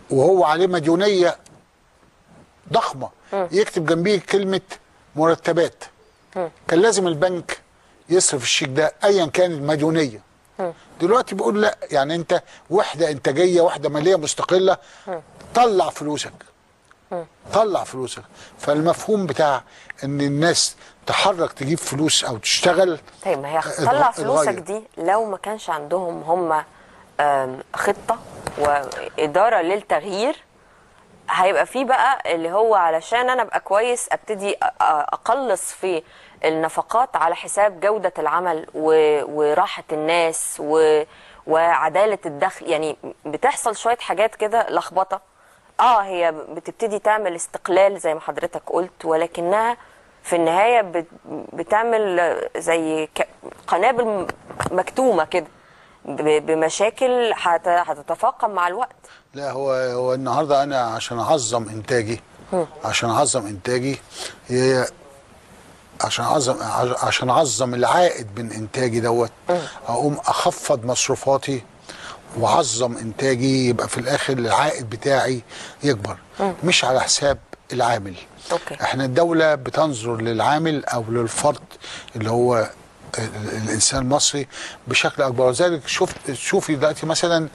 وهو عليه مديونيه ضخمه، يكتب جنبيه كلمه مرتبات. كان لازم البنك يصرف الشيك ده ايا كان المديونيه. دلوقتي بيقول لا، يعني انت وحده انتاجيه، وحده ماليه مستقله، طلع فلوسك، طلع فلوسك. فالمفهوم بتاع ان الناس تحرك تجيب فلوس او تشتغل، طيب ما هي طلع فلوسك دي لو ما كانش عندهم هم خطه واداره للتغيير، هيبقى في بقى اللي هو علشان انا ابقى كويس ابتدي اقلص في النفقات على حساب جودة العمل وراحة الناس وعدالة الدخل. يعني بتحصل شوية حاجات كده لخبطة. هي بتبتدي تعمل استقلال زي ما حضرتك قلت، ولكنها في النهاية بتعمل زي قنابل مكتومة كده بمشاكل هتتفاقم مع الوقت. لا، هو النهارده انا عشان اعظم انتاجي، عشان اعظم العائد من انتاجي دوت، اقوم اخفض مصروفاتي واعظم انتاجي، يبقى في الاخر العائد بتاعي يكبر، مش على حساب العامل. أوكي. احنا الدولة بتنظر للعامل او للفرد اللي هو الانسان المصري بشكل اكبر. وذلك شوفي دلوقتي مثلا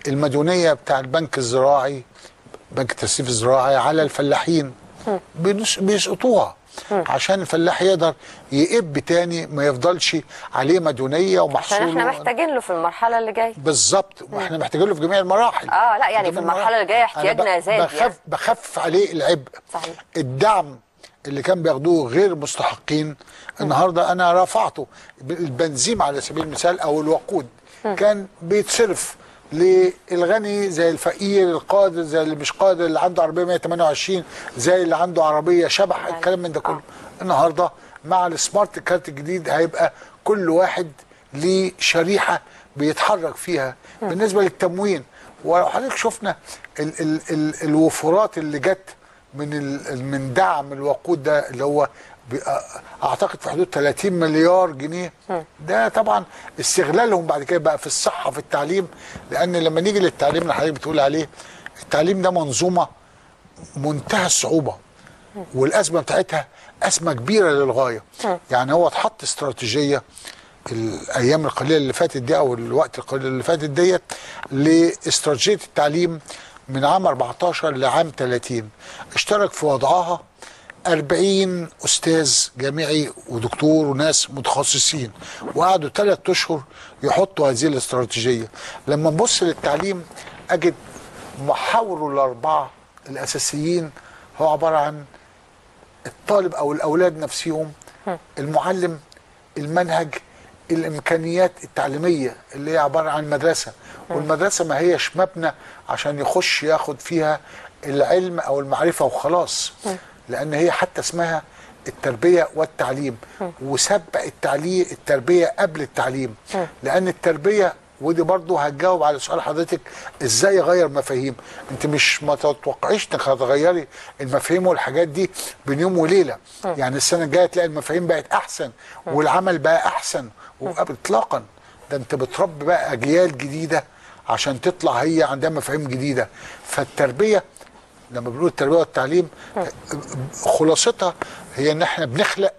المديونيه بتاع البنك الزراعي، بنك التسليف الزراعي، على الفلاحين بيسقطوها عشان الفلاح يقدر يقب تاني، ما يفضلش عليه مديونيه ومحصوله. عشان احنا محتاجين له في المرحله اللي جايه. بالظبط، واحنا محتاجين له في جميع المراحل. لا يعني في المرحله اللي جايه احتياجنا زاد. بخف عليه العبء. صحيح. الدعم اللي كان بياخدوه غير مستحقين النهارده انا رفعته. البنزين على سبيل المثال او الوقود كان بيتصرف للغني زي الفقير، القادر زي اللي مش قادر، اللي عنده عربيه 128 زي اللي عنده عربيه شبح، الكلام من ده كله. النهارده مع السمارت كارت الجديد هيبقى كل واحد ليه شريحه بيتحرك فيها. بالنسبه للتموين، ولو حضرتك شفنا الوفرات اللي جت من دعم الوقود ده، اللي هو اعتقد في حدود 30 مليار جنيه، ده طبعا استغلالهم بعد كده بقى في الصحه، في التعليم. لان لما نيجي للتعليم اللي حضرتك بتقول عليه، التعليم ده منظومه منتهى الصعوبه، والازمه بتاعتها ازمه كبيره للغايه. يعني هو اتحط استراتيجيه الايام القليله اللي فاتت دي، او الوقت القليل اللي فاتت ديت، لاستراتيجيه التعليم من عام 14 لعام 30. اشترك في وضعها 40 أستاذ جامعي ودكتور وناس متخصصين، وقعدوا 3 أشهر يحطوا هذه الاستراتيجية. لما نبص للتعليم أجد محاوره ال4 الأساسيين هو عبارة عن الطالب أو الأولاد نفسهم، المعلم، المنهج، الإمكانيات التعليمية اللي هي عبارة عن مدرسة. والمدرسة ما هيش مبنى عشان يخش ياخد فيها العلم أو المعرفة وخلاص، لأن هي حتى اسمها التربية والتعليم، وسبق التربية قبل التعليم. لأن التربية، ودي برضو هتجاوب على سؤال حضرتك، ازاي اغير مفاهيم. انت ما تتوقعيش انك هتغيري المفاهيم والحاجات دي بين يوم وليلة. يعني السنة الجاية تلاقي المفاهيم بقت احسن والعمل بقى احسن، اطلاقا. ده انت بتربي بقى اجيال جديدة عشان تطلع هي عندها مفاهيم جديده. فالتربيه، لما بنقول التربيه والتعليم، خلاصتها هي ان احنا بنخلق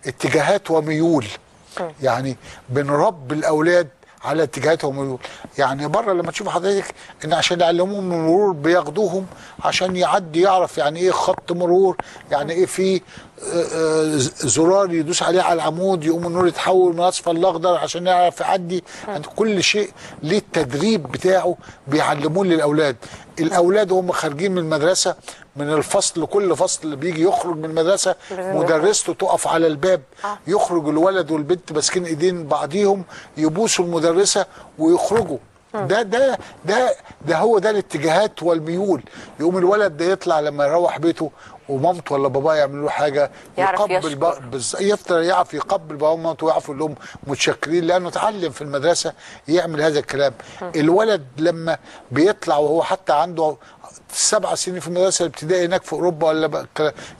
اتجاهات وميول. يعني بنربي الاولاد على اتجاهاتهم وميول. يعني بره لما تشوف حضرتك ان عشان يعلموهم المرور بياخدوهم عشان يعدي يعرف يعني ايه خط مرور، يعني ايه في زرار يدوس عليه على العمود يقوم النور يتحول من اصفر لاخضر عشان يعرف يعدي. يعني كل شيء ليه التدريب بتاعه بيعلموه للاولاد. الاولاد وهم خارجين من المدرسه، من الفصل، كل فصل بيجي يخرج من المدرسه مدرسته تقف على الباب، يخرج الولد والبنت ماسكين ايدين بعضيهم يبوسوا المدرسه ويخرجوا. ده هو ده الاتجاهات والميول. يقوم الولد ده يطلع لما يروح بيته ومامته ولا باباه يعملوا له حاجه يقبل يفضل يعرف يقبل باباه ومامته ويعرف يقول لهم متشكرين لانه اتعلم في المدرسه يعمل هذا الكلام. الولد لما بيطلع وهو حتى عنده 7 سنين في المدرسه الابتدائيه هناك في اوروبا ولا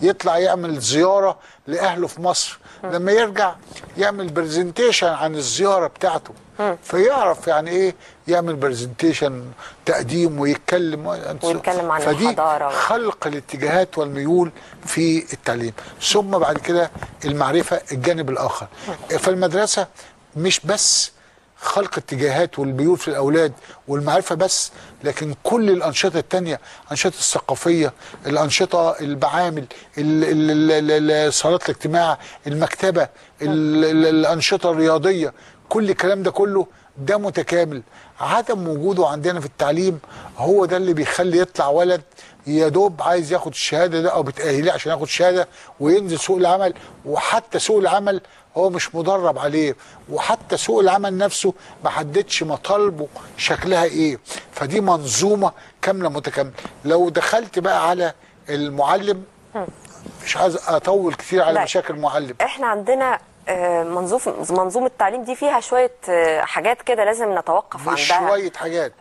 يطلع يعمل زياره لاهله في مصر، لما يرجع يعمل برزنتيشن عن الزياره بتاعته، فيعرف يعني ايه يعمل برزنتيشن تقديم ويتكلم عن الحضاره. خلق الاتجاهات والميول في التعليم. ثم بعد كده المعرفه، الجانب الاخر. فالمدرسه مش بس خلق اتجاهات والميول في الاولاد والمعرفه بس، لكن كل الانشطه التانيه، الانشطه الثقافيه، الانشطه، المعامل، صالات الاجتماع، المكتبه، الانشطه الرياضيه، كل الكلام ده كله ده متكامل. عدم وجوده عندنا في التعليم هو ده اللي بيخلي يطلع ولد يا دوب عايز ياخد الشهاده ده او بتاهيليه عشان ياخد شهاده وينزل سوق العمل، وحتى سوق العمل هو مش مدرب عليه، وحتى سوق العمل نفسه ما حددش مطالبه شكلها ايه. فدي منظومه كامله متكامله. لو دخلت بقى على المعلم، مش عايز اطول كتير على مشاكل المعلم. احنا عندنا منظومه التعليم دي فيها شويه حاجات كده لازم نتوقف عندها. مش شويه حاجات،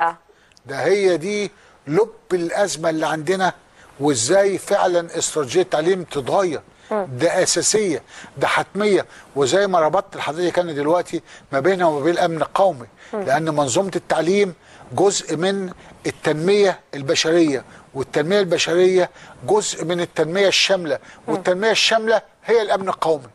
ده هي دي لب الازمه اللي عندنا، وازاي فعلا استراتيجيه التعليم تتغير. ده اساسيه، ده حتميه. وزي ما ربطت لحضرتك انا دلوقتي ما بينها وما بين الامن القومي، لان منظومه التعليم جزء من التنميه البشريه، والتنميه البشريه جزء من التنميه الشامله، والتنميه الشامله هي الامن القومي.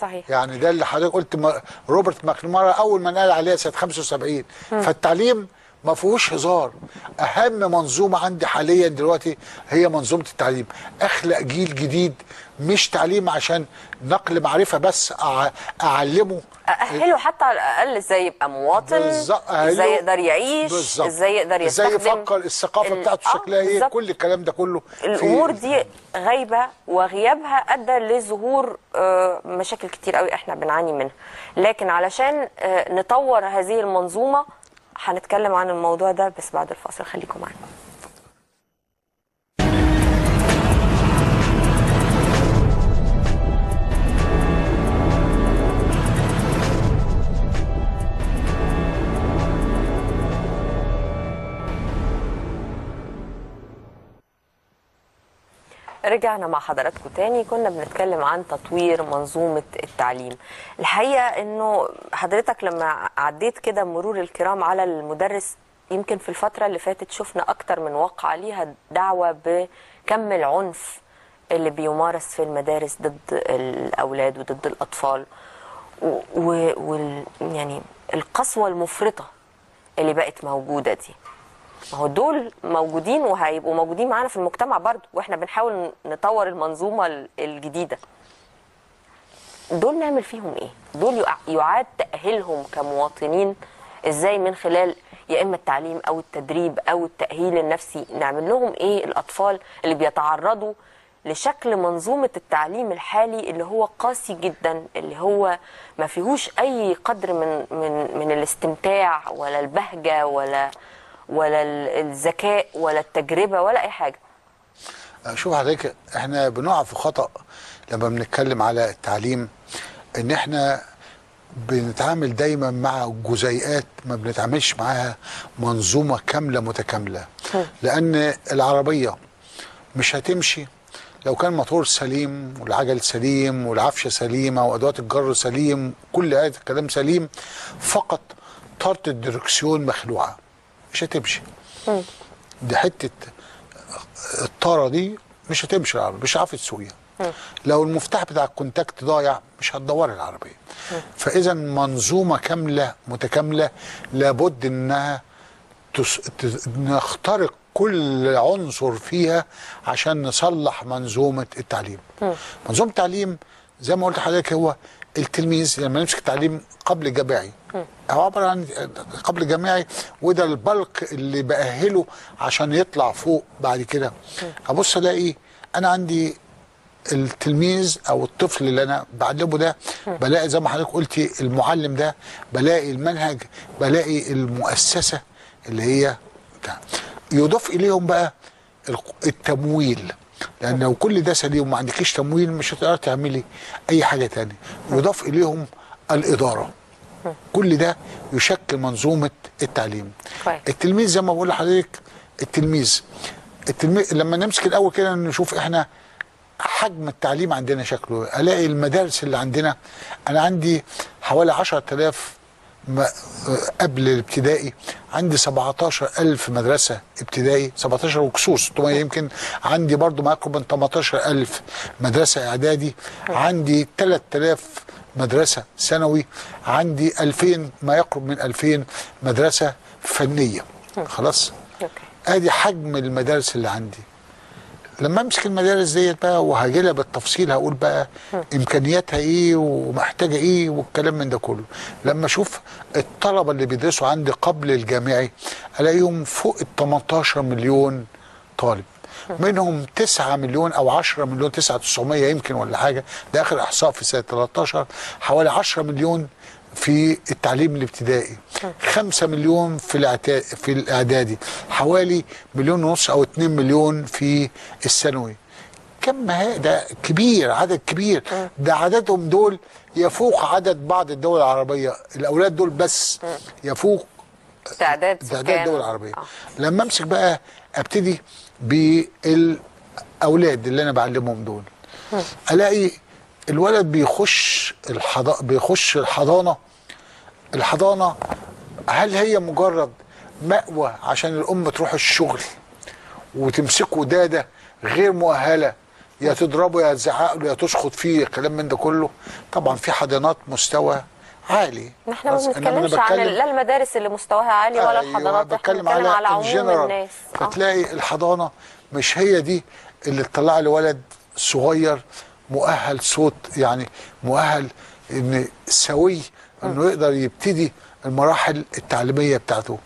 صحيح. يعني ده اللي حضرتك قلت روبرت ماكنامارا اول ما قال عليها سنه 75. فالتعليم ما فيهوش هزار. اهم منظومه عندي حاليا دلوقتي هي منظومه التعليم. اخلق جيل جديد، مش تعليم عشان نقل معرفه بس، اعلمه، اهله حتى على الاقل ازاي يبقى مواطن، ازاي يقدر يعيش، ازاي يقدر يستخدم، ازاي يفكر، الثقافه بتاعته شكلها ايه، كل الكلام ده كله. الامور دي غايبه، وغيابها ادى لظهور مشاكل كتير قوي احنا بنعاني منها. لكن علشان نطور هذه المنظومه هنتكلم عن الموضوع ده بس بعد الفاصل. خليكم معانا. رجعنا مع حضراتكم تاني. كنا بنتكلم عن تطوير منظومة التعليم. الحقيقة انه حضرتك لما عديت كده مرور الكرام على المدرس، يمكن في الفترة اللي فاتت شفنا اكتر من واقعة ليها دعوة بكم العنف اللي بيمارس في المدارس ضد الاولاد وضد الاطفال، يعني القسوة المفرطة اللي بقت موجودة دي. ما هو دول موجودين وهيبقوا موجودين معانا في المجتمع برضه، واحنا بنحاول نطور المنظومه الجديده. دول نعمل فيهم ايه؟ دول يعاد تاهيلهم كمواطنين ازاي؟ من خلال يا اما التعليم او التدريب او التاهيل النفسي. نعمل لهم ايه الاطفال اللي بيتعرضوا لشكل منظومه التعليم الحالي اللي هو قاسي جدا، اللي هو ما فيهوش اي قدر من الاستمتاع ولا البهجه ولا الذكاء ولا التجربه ولا اي حاجه. شوف حضرتك، احنا بنقع في خطأ لما بنتكلم على التعليم، ان احنا بنتعامل دايما مع جزيئات، ما بنتعاملش معاها منظومه كامله متكامله. لان العربيه مش هتمشي لو كان الموتور سليم والعجل سليم والعفشه سليمه وادوات الجر سليم، كل هذا الكلام سليم، فقط طارة الدركسيون مخلوعه. مش هتمشي. دي حته الطاره دي مش هتمشي العربيه، مش عارفه تسوقيها. لو المفتاح بتاع الكونتاكت ضايع مش هتدوري العربيه. فاذا منظومه كامله متكامله لابد انها نخترق كل عنصر فيها عشان نصلح منظومه التعليم. منظومه التعليم زي ما قلت لحضرتك هو التلميذ لما يمسك تعليم قبل الجامعي هو عباره عن قبل الجامعي، وده البلق اللي بأهله عشان يطلع فوق بعد كده. ابص الاقي انا عندي التلميذ او الطفل اللي انا بعلمه ده، بلاقي زي ما حضرتك قلتي المعلم ده، بلاقي المنهج، بلاقي المؤسسه اللي هي بتاع. يضاف اليهم بقى التمويل، لان لو كل ده سليم وما عندكيش تمويل مش هتقدري تعملي اي حاجه تانية. يضاف اليهم الاداره. كل ده يشكل منظومه التعليم. التلميذ زي ما بقول لحضرتك، التلميذ لما نمسك الاول كده نشوف احنا حجم التعليم عندنا شكله، الاقي المدارس اللي عندنا، انا عندي حوالي 10,000 قبل الابتدائي، عندي 17,000 مدرسة ابتدائي، 17 وكسوس يمكن، عندي برضو ما يقرب من 18,000 مدرسة اعدادي، عندي 3,000 مدرسة ثانوي، عندي 2000 ما يقرب من 2000 مدرسة فنية. خلاص؟ ادي حجم المدارس اللي عندي. لما امسك المدارس ديت بقى وهاجي لها بالتفصيل هقول بقى امكانياتها ايه ومحتاجه ايه والكلام من ده كله. لما اشوف الطلبه اللي بيدرسوا عندي قبل الجامعي الاقيهم فوق ال 18 مليون طالب، منهم 9 مليون او 10 مليون 9,900 يمكن ولا حاجه، ده اخر احصاء في سنه 13، حوالي 10 مليون في التعليم الابتدائي، 5 مليون في الاعدادي، حوالي 1.5 مليون او 2 مليون في الثانوي. كم ده كبير، عدد كبير. ده عددهم دول يفوق عدد بعض الدول العربيه، الاولاد دول بس يفوق تعداد الدول العربيه. لما امسك بقى ابتدي بالاولاد اللي انا بعلمهم دول، الاقي الولد بيخش الحضانه. الحضانه هل هي مجرد مأوى عشان الام تروح الشغل وتمسكه داده غير مؤهله، يا تضربه يا تزعق له يا تشخط فيه كلام من ده كله؟ طبعا في حضانات مستوى عالي. احنا ما بنتكلمش عن لا المدارس اللي مستواها عالي ولا الحضانات، بتكلم على عموم الناس. فتلاقي الحضانه مش هي دي اللي تطلع لي ولد صغير مؤهل صوت، يعني مؤهل ان سوي انه يقدر يبتدي المراحل التعليميه بتاعته.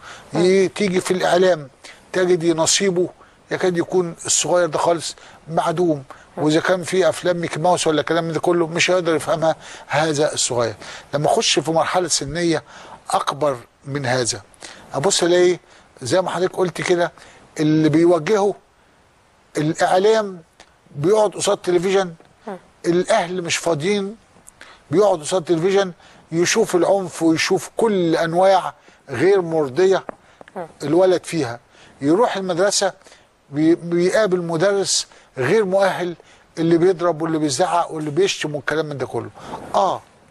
تيجي في الاعلام تجد نصيبه يكاد يكون الصغير ده خالص معدوم، واذا كان في افلام ميكي ماوس ولا كلام من ده كله مش هيقدر يفهمها هذا الصغير. لما اخش في مرحله سنيه اكبر من هذا ابص الاقي زي ما حضرتك قلت كده اللي بيوجهه الاعلام بيقعد قصاد التلفزيون، الاهل مش فاضيين، بيقعد قصاد التلفزيون يشوف العنف ويشوف كل انواع غير مرضيه الولد فيها. يروح المدرسه بيقابل مدرس غير مؤهل اللي بيضرب واللي بيزعق واللي بيشتم والكلام من ده كله.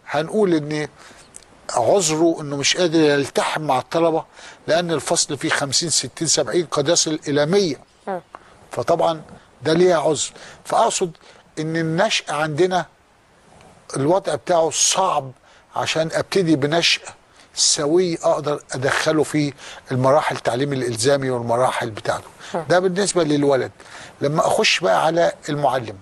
هنقول ان عذره انه مش قادر يلتحم مع الطلبه لان الفصل فيه 50 60 70 قد يصل الى 100. فطبعا ده ليها عذر. فاقصد ان النشأ عندنا الوضع بتاعه صعب عشان ابتدي بنشأ سوي اقدر ادخله في المراحل التعليم الالزامي والمراحل بتاعته. ده بالنسبه للولد. لما اخش بقى على المعلم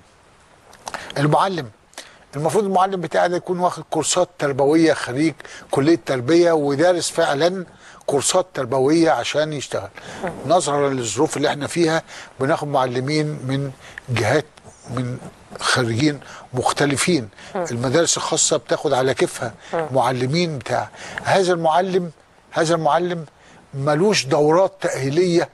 المفروض المعلم بتاعي ده يكون واخد كورسات تربويه، خريج كليه تربيه ودارس فعلا كورسات تربويه عشان يشتغل. نظرا للظروف اللي احنا فيها بناخد معلمين من جهات، من خريجين مختلفين. المدارس الخاصه بتاخد على كيفها معلمين بتاع. هذا المعلم ملوش دورات تأهيليه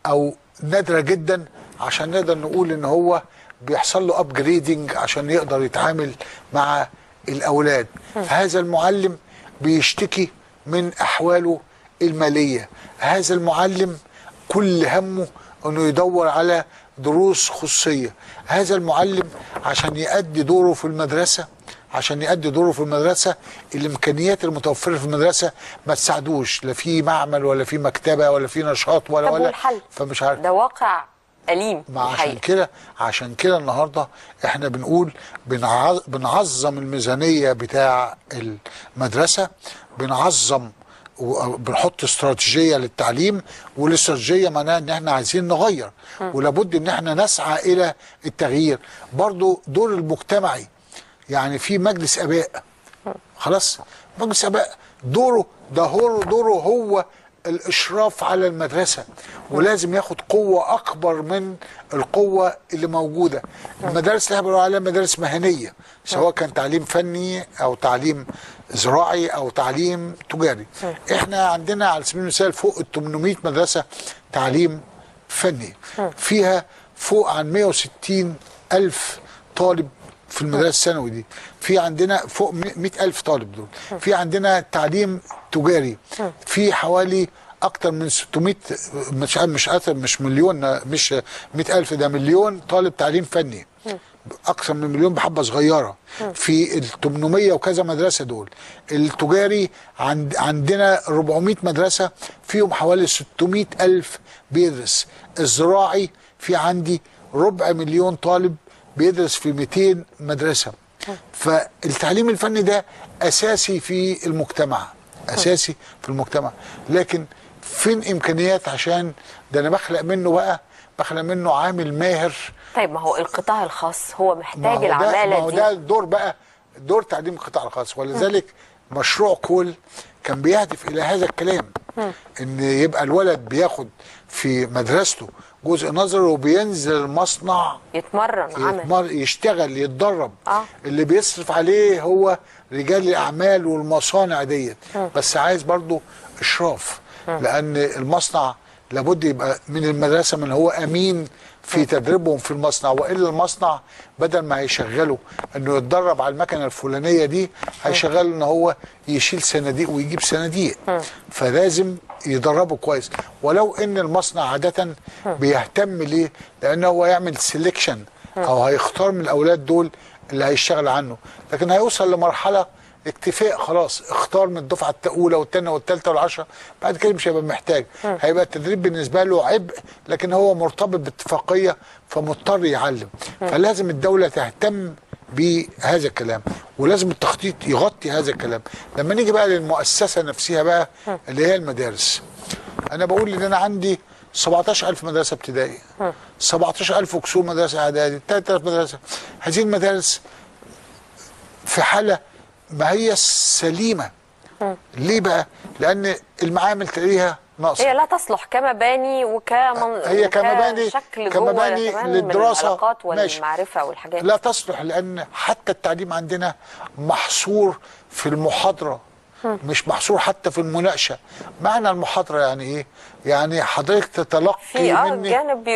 او نادره جدا عشان نقدر نقول ان هو بيحصل له ابجريدنج عشان يقدر يتعامل مع الاولاد. هذا المعلم بيشتكي من احواله الماليه. هذا المعلم كل همه انه يدور على دروس خصوصيه. هذا المعلم عشان يؤدي دوره في المدرسه عشان يؤدي دوره في المدرسه. الامكانيات المتوفره في المدرسه ما تساعدوش، لا في معمل ولا في مكتبه ولا في نشاط طب ولا والحل؟ فمش عارف. ده واقع أليم الحقيقة. عشان كده النهارده احنا بنقول بنعظم الميزانيه بتاع المدرسه، بنعظم وبنحط استراتيجيه للتعليم، والاستراتيجيه معناها ان احنا عايزين نغير، ولابد ان احنا نسعى الى التغيير. برضو دور المجتمعي، يعني في مجلس اباء، خلاص مجلس اباء دوره هو الاشراف على المدرسه، ولازم ياخد قوه اكبر من القوه اللي موجوده. المدارس اللي بيقولوا عليها مدارس مهنيه، سواء كان تعليم فني او تعليم زراعي او تعليم تجاري. احنا عندنا على سبيل المثال فوق ال 800 مدرسه تعليم فني، فيها فوق عن 160 الف طالب في المدارس الثانوي دي، في عندنا فوق 100,000 طالب دول، في عندنا تعليم تجاري في حوالي اكتر من 600 مش مليون، مش 100,000، ده مليون طالب تعليم فني، اكثر من مليون بحبه صغيره في ال 800 وكذا مدرسه دول. التجاري عندنا 400 مدرسه فيهم حوالي 600,000 بيدرس. الزراعي في عندي 250,000 طالب بيدرس في 200 مدرسه. فالتعليم الفني ده اساسي في المجتمع، اساسي في المجتمع، لكن فين امكانيات؟ عشان ده انا بخلق منه عامل ماهر. طيب ما هو القطاع الخاص هو محتاج العماله دي. ما هو ده الدور بقى، دور تعليم القطاع الخاص، ولذلك مشروع كول كان بيهدف الى هذا الكلام، ان يبقى الولد بياخد في مدرسته جزء نظري وبينزل المصنع يتمرن يشتغل يتدرب. اللي بيصرف عليه هو رجال الاعمال والمصانع ديت، بس عايز برضو اشراف، لان المصنع لابد يبقى من المدرسه من هو امين في تدريبهم في المصنع، والا المصنع بدل ما هيشغله انه يتدرب على المكنه الفلانيه دي، هيشغله ان هو يشيل صناديق ويجيب صناديق. فلازم يدربه كويس، ولو ان المصنع عاده بيهتم ليه؟ لانه هو يعمل سيلكشن او هيختار من الاولاد دول اللي هيشتغل عنه، لكن هيوصل لمرحله اكتفاء، خلاص اختار من الدفعه الاولى والثانيه والثالثه والعشره، بعد كده مش هيبقى محتاج، هيبقى التدريب بالنسبه له عبء، لكن هو مرتبط باتفاقيه فمضطر يعلم. فلازم الدوله تهتم بهذا الكلام، ولازم التخطيط يغطي هذا الكلام. لما نيجي بقى للمؤسسه نفسها بقى اللي هي المدارس، انا بقول ان انا عندي 17,000 مدرسه ابتدائي، 17,000 وكسور مدرسه اعدادي، 3,000 مدرسه. هذه المدارس في حاله ما هي سليمه. ليه بقى؟ لان المعامل تلاقيها ناقصه، هي لا تصلح كمباني هي كمباني للدراسه، العلاقات والمعرفه والحاجات، لا تصلح، لان حتى التعليم عندنا محصور في المحاضره، مش محصور حتى في المناقشه. معنى المحاضره يعني ايه؟ يعني حضرتك تتلقي في مني، جانب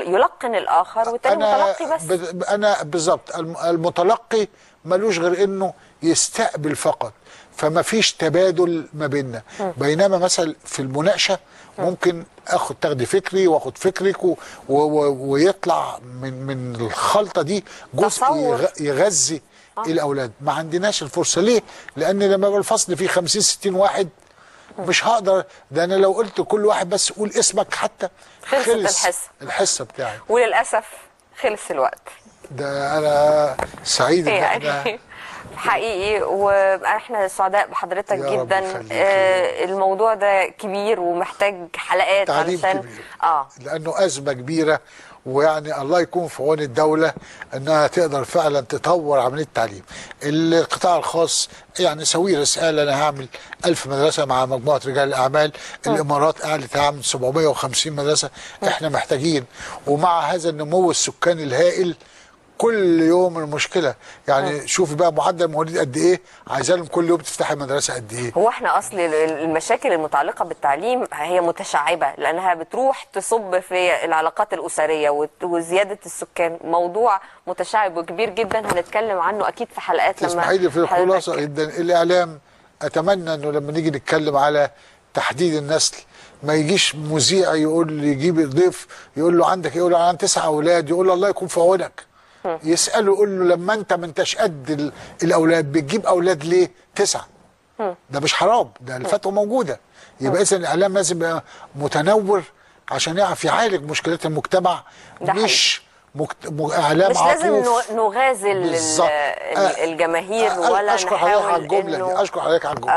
يلقن الاخر والتاني متلقي بس. انا بالظبط، المتلقي ملوش غير انه يستقبل فقط، فما فيش تبادل ما بيننا. بينما مثلا في المناقشه ممكن تاخدي فكري واخد فكرك ويطلع من الخلطه دي جزء يغذي الاولاد. ما عندناش الفرصه. ليه؟ لان لما يبقى الفصل فيه 50 60 واحد مش هقدر، ده انا لو قلت كل واحد بس قول اسمك حتى خلص الحصه بتاعي، وللاسف خلص الوقت. ده انا سعيد ان احنا حقيقي، واحنا سعداء بحضرتك جدا. الموضوع ده كبير ومحتاج حلقات علشان كبير. لانه ازمه كبيره، ويعني الله يكون في عون الدوله انها تقدر فعلا تطور عمليه التعليم. القطاع الخاص يعني سوي رساله، انا هعمل 1000 مدرسه مع مجموعه رجال الاعمال. الامارات قالت هعمل 750 مدرسه. احنا محتاجين، ومع هذا النمو السكاني الهائل كل يوم المشكله، يعني شوفي بقى معدل المواليد قد ايه، عايزه لهم كل يوم تفتحي مدرسه قد ايه. هو احنا اصل المشاكل المتعلقه بالتعليم هي متشعبه، لانها بتروح تصب في العلاقات الاسريه وزياده السكان. موضوع متشعب وكبير جدا هنتكلم عنه اكيد في حلقات. لما تسمحي لي في الخلاصه جدا، الاعلام اتمنى انه لما نيجي نتكلم على تحديد النسل ما يجيش مذيع يجيب ضيف يقول له عندك ايه، يقول له عندي 9 اولاد، يقول له الله يكون في عونك. يساله يقول له لما انت ما انتش قد الاولاد بتجيب اولاد ليه 9؟ ده مش حرام، ده الفتوى موجوده. يبقى اذا الاعلام لازم يبقى متنور عشان يعرف يعالج مشكلات المجتمع، مش اعلام مش لازم عطوف. نغازل الجماهير ولا اشكر حضرتك على نحاول الجمله دي، اشكر حضرتك على الجمله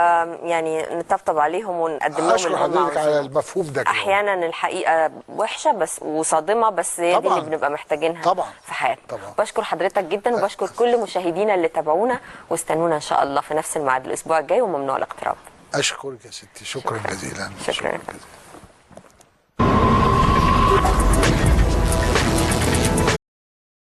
يعني نطبطب عليهم ونقدم لهم اشكر اللي هم حضرتك على عاوزينه. المفهوم ده كده. احيانا الحقيقه وحشه بس وصادمه، بس هي دي اللي بنبقى محتاجينها طبعا في حياتنا. طبعا. بشكر حضرتك جدا وبشكر كل مشاهدينا اللي تابعونا، واستنونا ان شاء الله في نفس الميعاد الاسبوع الجاي، وممنوع الاقتراب. اشكرك يا ستي، شكرا جزيلا. شكرا. جزيلا.